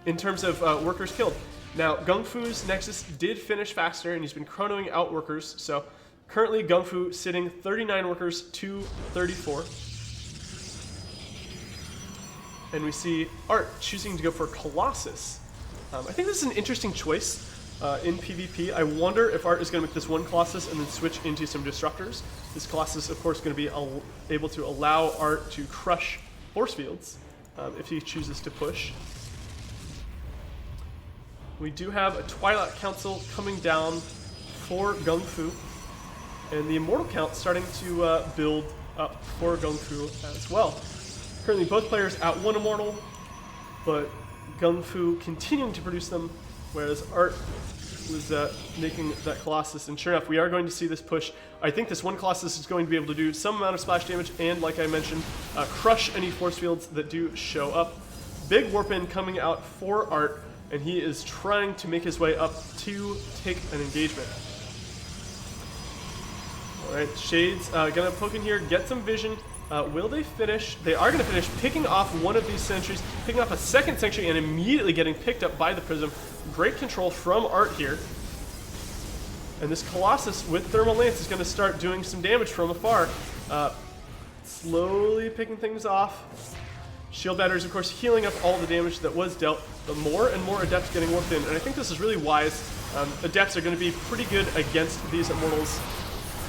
in terms of workers killed. Now, Gung Fu's Nexus did finish faster, and he's been chronoing out workers. So currently, Gung Fu sitting 39 workers to 34. And we see Art choosing to go for Colossus. I think this is an interesting choice in PvP. I wonder if Art is going to make this one Colossus and then switch into some Disruptors. This Colossus, of course, is going to be able to allow Art to crush force fields if he chooses to push. We do have a Twilight Council coming down for Gung Fu, and the Immortal count starting to build up for Gung Fu as well. Currently both players at 1 Immortal, but Gung Fu continuing to produce them, whereas Art was making that Colossus. And sure enough, we are going to see this push. I think this one Colossus is going to be able to do some amount of splash damage and, like I mentioned, crush any force fields that do show up. Big Warp-In coming out for Art, and he is trying to make his way up to take an engagement. Alright, Shades gonna poke in here, get some vision. Will they finish? They are going to finish picking off one of these sentries, picking off a second sentry, and immediately getting picked up by the Prism. Great control from Art here. And this Colossus with Thermal Lance is going to start doing some damage from afar. Slowly picking things off. Shield Batteries, of course, healing up all the damage that was dealt, but more and more Adepts getting warped in. And I think this is really wise. Adepts are going to be pretty good against these Immortals.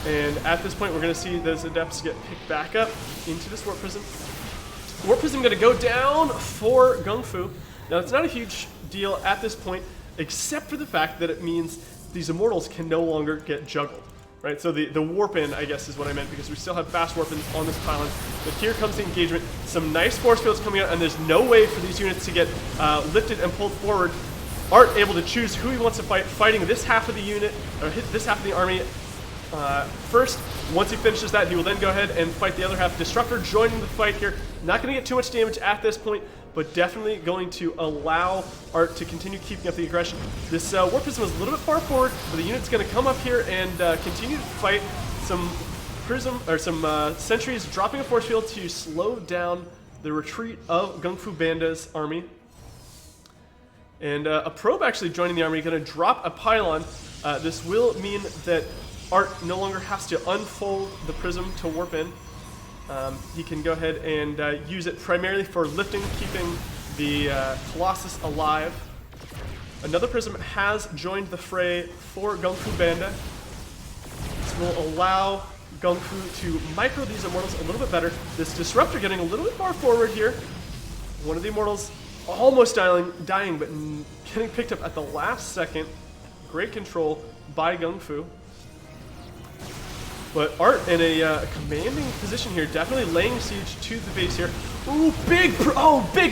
And at this point, we're going to see those Adepts get picked back up into this Warp Prism. Warp Prism going to go down for Gung Fu. Now, it's not a huge deal at this point, except for the fact that it means these Immortals can no longer get juggled. right? So the warp in, I guess, is what I meant, because we still have fast warp ins on this pylon. But here comes the engagement. Some nice force fields coming out, and there's no way for these units to get lifted and pulled forward. Art able to choose who he wants to fight, fighting this half of the unit, or hit this half of the army first. Once he finishes that, he will then go ahead and fight the other half. Disruptor joining the fight here. Not going to get too much damage at this point, but definitely going to allow Art to continue keeping up the aggression. This warp prism is a little bit far forward, but the unit's going to come up here and continue to fight some prism or some sentries, dropping a force field to slow down the retreat of Gung Fu Banda's army. And a probe actually joining the army, going to drop a pylon. This will mean that Art no longer has to unfold the prism to warp in. He can go ahead and use it primarily for lifting, keeping the Colossus alive. Another prism has joined the fray for Gung Fu Banda. This will allow Gung Fu to micro these Immortals a little bit better. This Disruptor getting a little bit far forward here. One of the Immortals almost dying, but getting picked up at the last second. Great control by Gung Fu. But Art in a commanding position here, definitely laying siege to the base here. Ooh, big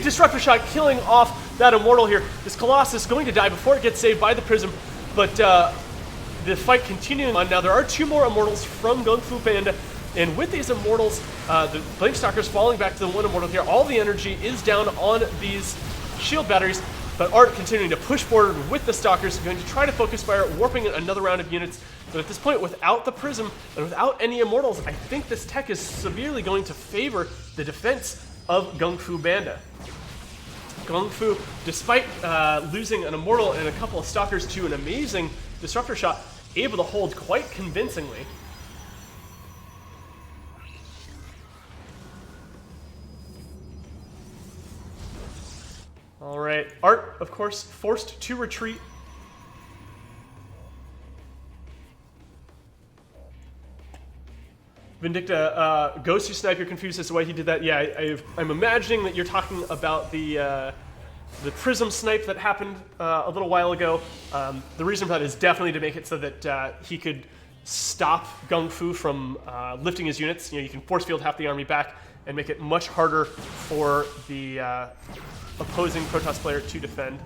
Disruptor shot killing off that Immortal here. This Colossus going to die before it gets saved by the Prism, but the fight continuing on. Now there are 2 more Immortals from Gung Fu Banda, and with these Immortals, the Blink Stalkers falling back to the one Immortal here, all the energy is down on these shield batteries, but Art continuing to push forward with the Stalkers, going to try to focus fire, warping another round of units. But at this point, without the Prism and without any Immortals, I think this tech is severely going to favor the defense of Gung Fu Banda. Gung Fu, despite losing an Immortal and a couple of Stalkers to an amazing Disruptor shot, able to hold quite convincingly. All right, Art, of course, forced to retreat. Vindicta, Ghost, you snipe, you're confused as to why he did that. Yeah, I'm imagining that you're talking about the Prism snipe that happened a little while ago. The reason for that is definitely to make it so that he could stop Gung Fu from lifting his units. You know, you can force field half the army back and make it much harder for the opposing Protoss player to defend.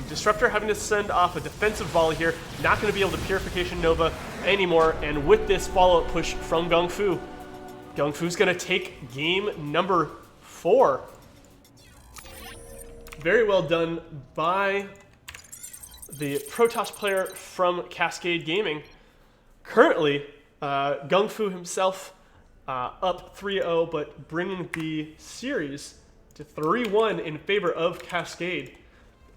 Disruptor having to send off a defensive volley here, not going to be able to Purification Nova anymore, and with this follow-up push from Gung Fu's going to take game number 4. Very well done by the Protoss player from Cascade Gaming. Currently, Gung Fu himself up 3-0, but bringing the series to 3-1 in favor of Cascade.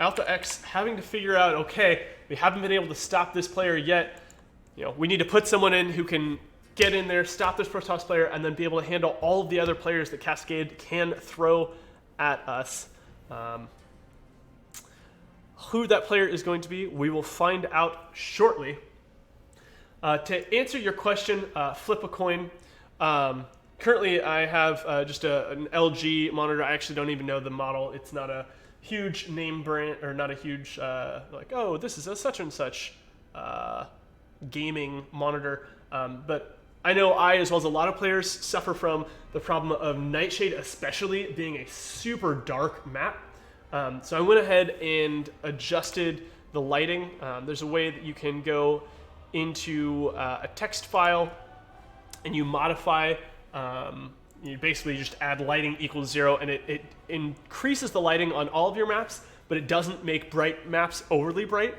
Alpha X having to figure out, okay, we haven't been able to stop this player yet. You know, we need to put someone in who can get in there, stop this Protoss player, and then be able to handle all of the other players that Cascade can throw at us. Who that player is going to be, we will find out shortly. To answer your question, flip a coin. Currently, I have just an LG monitor. I actually don't even know the model. It's not a huge name brand, or not a huge, like, oh, this is a such and such gaming monitor. But I know as well as a lot of players, suffer from the problem of Nightshade, especially being a super dark map. So I went ahead and adjusted the lighting. There's a way that you can go into a text file and you modify, you basically just add lighting equals 0, and it increases the lighting on all of your maps, but it doesn't make bright maps overly bright.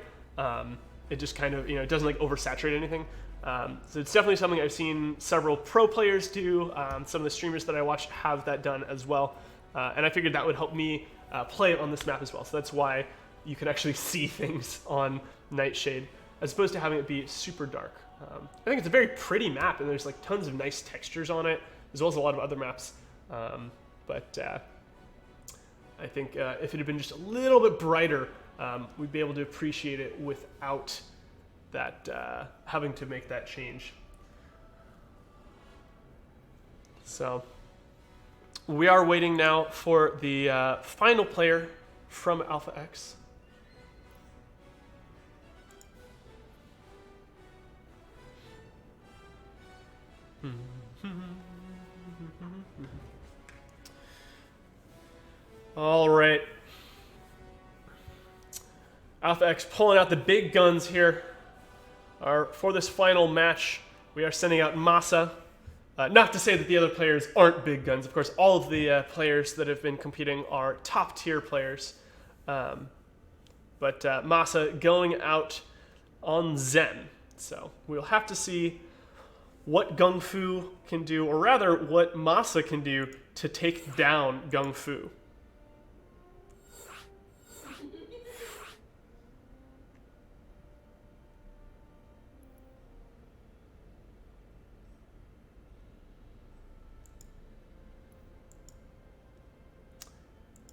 It just kind of, it doesn't like oversaturate anything. So it's definitely something I've seen several pro players do. Some of the streamers that I watch have that done as well. And I figured that would help me play on this map as well. So that's why you can actually see things on Nightshade, as opposed to having it be super dark. I think it's a very pretty map, and there's like tons of nice textures on it, as well as a lot of other maps. But I think if it had been just a little bit brighter, we'd be able to appreciate it without that having to make that change. So we are waiting now for the final player from Alpha X. All right. Alpha X pulling out the big guns here. For this final match, we are sending out Masa. Not to say that the other players aren't big guns. Of course, all of the players that have been competing are top-tier players. But Masa going out on Zen. So we'll have to see what Gung Fu can do, or rather, what Masa can do to take down Gung Fu.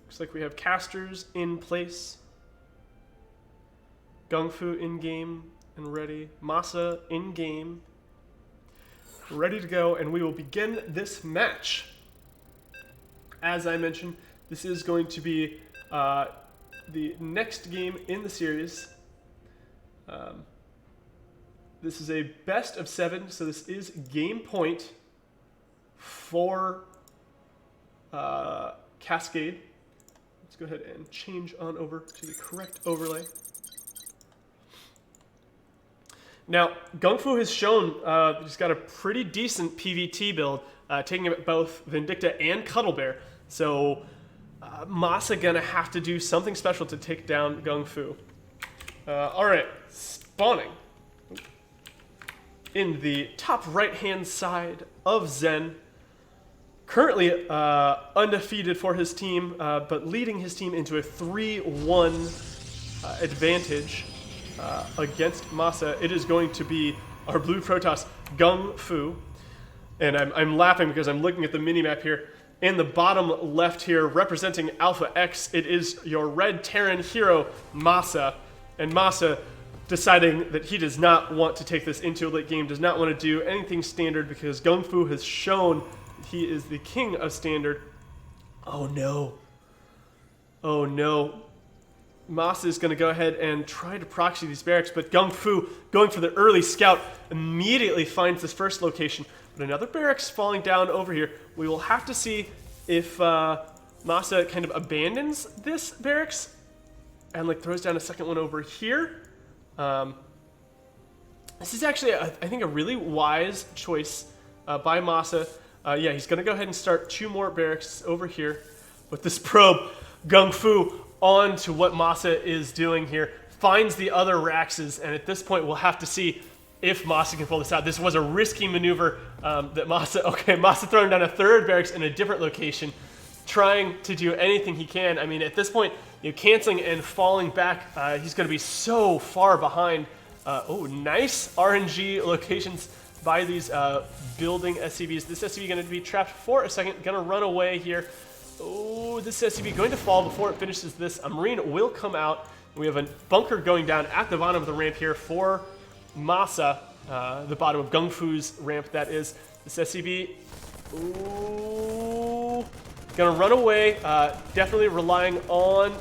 Looks like we have casters in place. Gung Fu in game and ready. Masa in game, ready to go, and we will begin this match. As I mentioned, this is going to be the next game in the series. This is a best of 7, so this is game point for Cascade. Let's go ahead and change on over to the correct overlay. Now, Gung Fu has shown he's got a pretty decent PvT build, taking both Vindicta and Cuddle Bear. So, Masa gonna have to do something special to take down Gung Fu. Alright, spawning in the top right-hand side of Zen. Currently undefeated for his team, but leading his team into a 3-1 advantage against Masa. It is going to be our blue Protoss, Gung Fu. And I'm laughing because I'm looking at the minimap here. In the bottom left here, representing Alpha X, it is your red Terran hero, Masa. And Masa deciding that he does not want to take this into a late game, does not want to do anything standard, because Gung Fu has shown he is the king of standard. Oh no. Oh no. Masa is going to go ahead and try to proxy these barracks, but Gung Fu, going for the early scout, immediately finds this first location. But another barracks falling down over here. We will have to see if Masa kind of abandons this barracks and like throws down a second one over here. This is actually, I think, a really wise choice by Masa. Yeah, he's going to go ahead and start 2 more barracks over here. With this probe, Gung Fu on to what Masa is doing here, finds the other Raxes, and at this point we'll have to see if Masa can pull this out. This was a risky maneuver that Masa throwing down a 3rd barracks in a different location, trying to do anything he can. I mean, at this point, canceling and falling back, he's going to be so far behind. Oh, nice RNG locations by these building SCVs. This SCV going to be trapped for a second, going to run away here. Oh, this SCV going to fall before it finishes this. A Marine will come out. We have a bunker going down at the bottom of the ramp here for Masa, the bottom of Gung Fu's ramp, that is. This SCV, ooh, gonna run away. Definitely relying on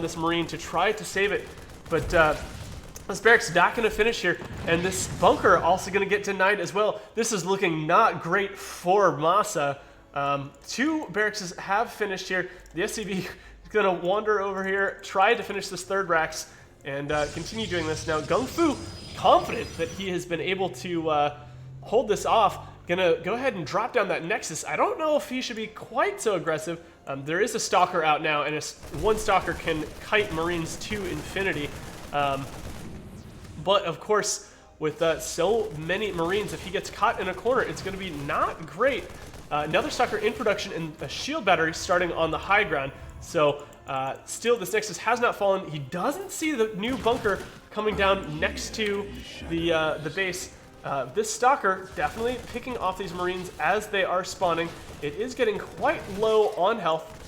this Marine to try to save it. But this barracks not going to finish here, and this bunker also going to get denied as well. This is looking not great for Masa. 2 barracks have finished here. The SCV is going to wander over here, try to finish this 3rd Rax, and continue doing this. Now, Gung Fu, confident that he has been able to hold this off, going to go ahead and drop down that Nexus. I don't know if he should be quite so aggressive. There is a Stalker out now, and one Stalker can kite Marines to infinity. But, of course, with so many Marines, if he gets caught in a corner, it's going to be not great. Another Stalker in production and a shield battery starting on the high ground. So, still, this Nexus has not fallen. He doesn't see the new bunker coming down next to the base. This Stalker definitely picking off these Marines as they are spawning. It is getting quite low on health.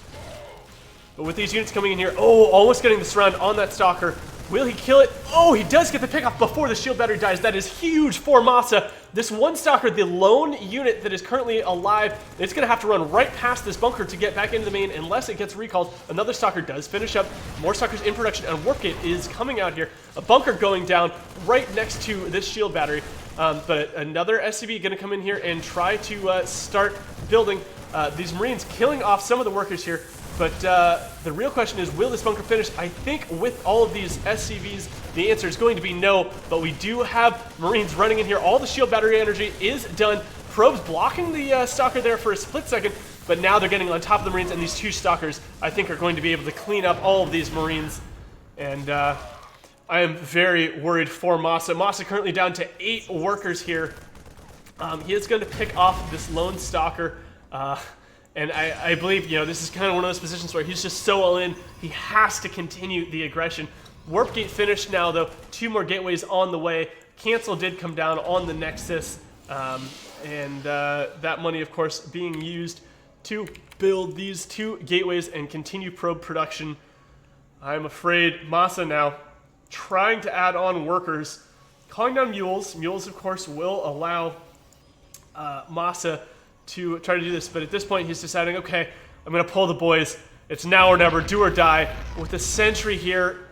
But with these units coming in here, oh, almost getting the surround on that Stalker. Will he kill it? Oh, he does get the pickoff before the shield battery dies. That is huge for Masa. This one Stalker, the lone unit that is currently alive, it's going to have to run right past this bunker to get back into the main unless it gets recalled. Another Stalker does finish up. More Stalkers in production, and Warp Gate is coming out here. A bunker going down right next to this shield battery. But another SCV going to come in here and try to start building these Marines, killing off some of the workers here. But the real question is, will this bunker finish? I think with all of these SCVs, the answer is going to be no. But we do have Marines running in here. All the shield battery energy is done. Probe's blocking the Stalker there for a split second. But now they're getting on top of the Marines, and these two Stalkers, I think, are going to be able to clean up all of these Marines. And I am very worried for Masa. Masa currently down to 8 workers here. He is going to pick off this lone Stalker. And I believe, this is kind of one of those positions where he's just so all in, he has to continue the aggression. Warp Gate finished now, though. 2 more gateways on the way. Cancel did come down on the Nexus. And that money, of course, being used to build these 2 gateways and continue probe production. I'm afraid Masa now trying to add on workers, calling down mules. Mules, of course, will allow Masa to try to do this, but at this point he's deciding, okay, I'm gonna pull the boys. It's now or never, do or die. With the sentry here,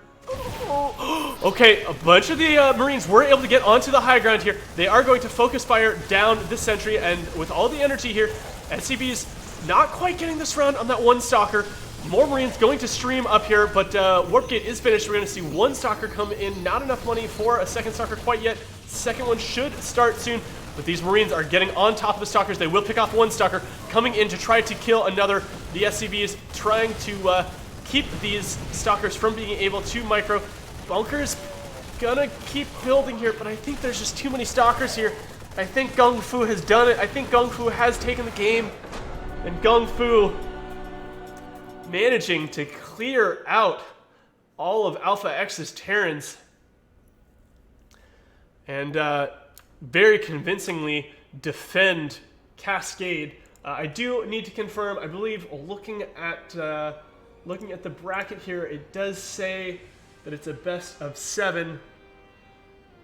okay, a bunch of the Marines were able to get onto the high ground here. They are going to focus fire down the sentry, and with all the energy here, SCV's not quite getting this round on that one Stalker. More Marines going to stream up here, but Warp Gate is finished. We're going to see 1 Stalker come in. Not enough money for a second Stalker quite yet. Second one should start soon, but these Marines are getting on top of the Stalkers. They will pick off 1 Stalker, coming in to try to kill another. The SCVs trying to keep these Stalkers from being able to micro. Bunker's gonna keep building here, but I think there's just too many Stalkers here. I think Gung Fu has done it. I think Gung Fu has taken the game, and Gung Fu managing to clear out all of Alpha X's Terrans, and very convincingly defend Cascade. I do need to confirm, I believe, looking at the bracket here, it does say that it's a best of 7.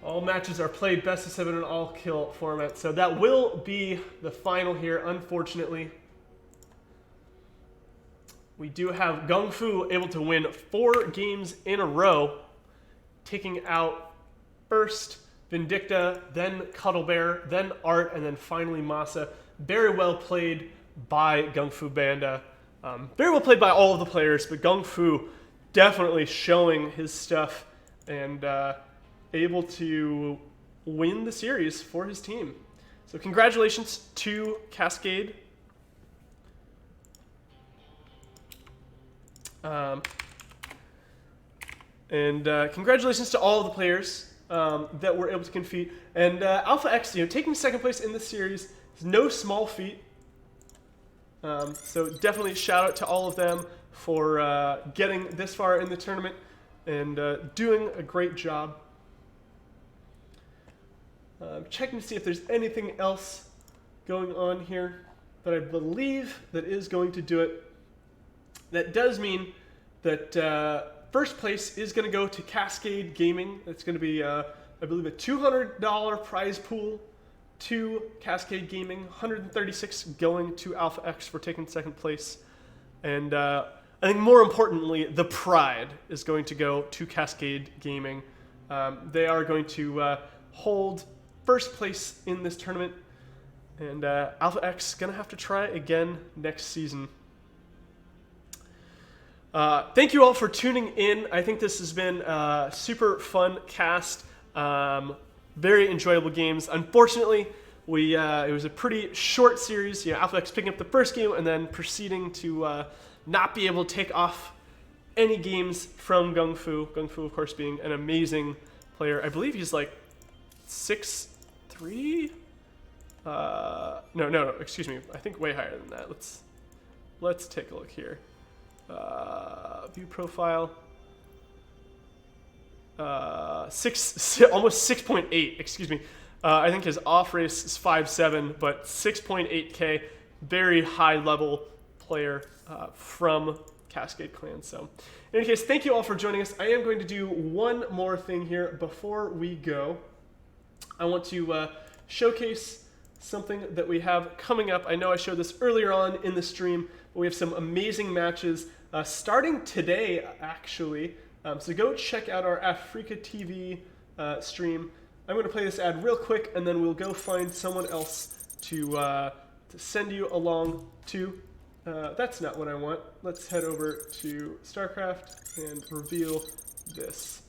All matches are played best of 7 in all kill format, so that will be the final here, unfortunately. We do have Gung Fu able to win 4 games in a row, taking out first Vindicta, then Cuddle Bear, then Art, and then finally Masa. Very well played by Gung Fu Banda. Very well played by all of the players, but Gung Fu definitely showing his stuff and able to win the series for his team. So congratulations to Cascade. Congratulations to all of the players that were able to compete. And Alpha X, taking second place in this series is no small feat. So definitely shout out to all of them for getting this far in the tournament and doing a great job. Checking to see if there's anything else going on here, but I believe that is going to do it. That does mean that first place is going to go to Cascade Gaming. It's going to be, I believe, a $200 prize pool to Cascade Gaming, $136 going to Alpha X for taking second place. And I think more importantly, the pride is going to go to Cascade Gaming. They are going to hold first place in this tournament, and Alpha X is going to have to try again next season. Thank you all for tuning in. I think this has been a super fun cast. Very enjoyable games. Unfortunately, it was a pretty short series. Alpha X picking up the first game and then proceeding to not be able to take off any games from Gung Fu. Gung Fu, of course, being an amazing player. I believe he's like 6'3". No, excuse me. I think way higher than that. Let's take a look here. View profile. Almost 6.8. Excuse me. I think his off race is 5'7", but 6.8K. Very high level player from Cascade Clan. So, in any case, thank you all for joining us. I am going to do one more thing here before we go. I want to showcase something that we have coming up. I know I showed this earlier on in the stream, but we have some amazing matches starting today, actually. So go check out our Africa TV stream. I'm going to play this ad real quick, and then we'll go find someone else to send you along to. That's not what I want. Let's head over to StarCraft and reveal this.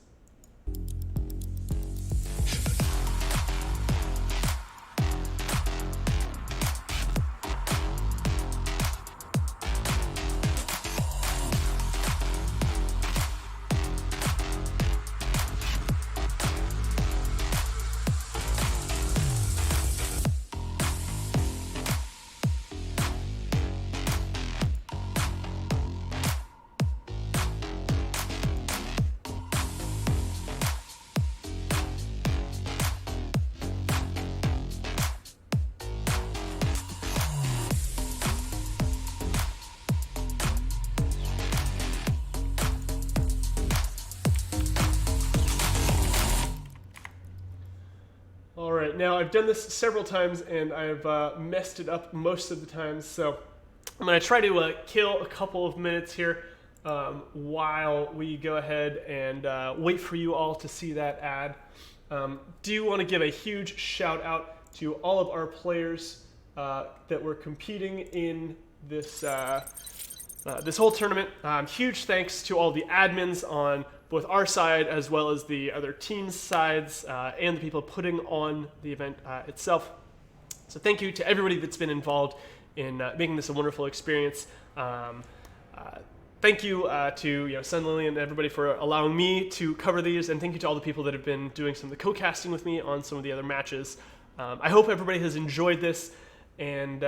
All right, now I've done this several times and I've messed it up most of the times, so I'm going to try to kill a couple of minutes here while we go ahead and wait for you all to see that ad. Do want to give a huge shout out to all of our players that were competing in this this whole tournament. Huge thanks to all the admins on both our side as well as the other teams' sides and the people putting on the event itself. So thank you to everybody that's been involved in making this a wonderful experience. Thank you to Sun Lily and everybody for allowing me to cover these, and thank you to all the people that have been doing some of the co-casting with me on some of the other matches. I hope everybody has enjoyed this, and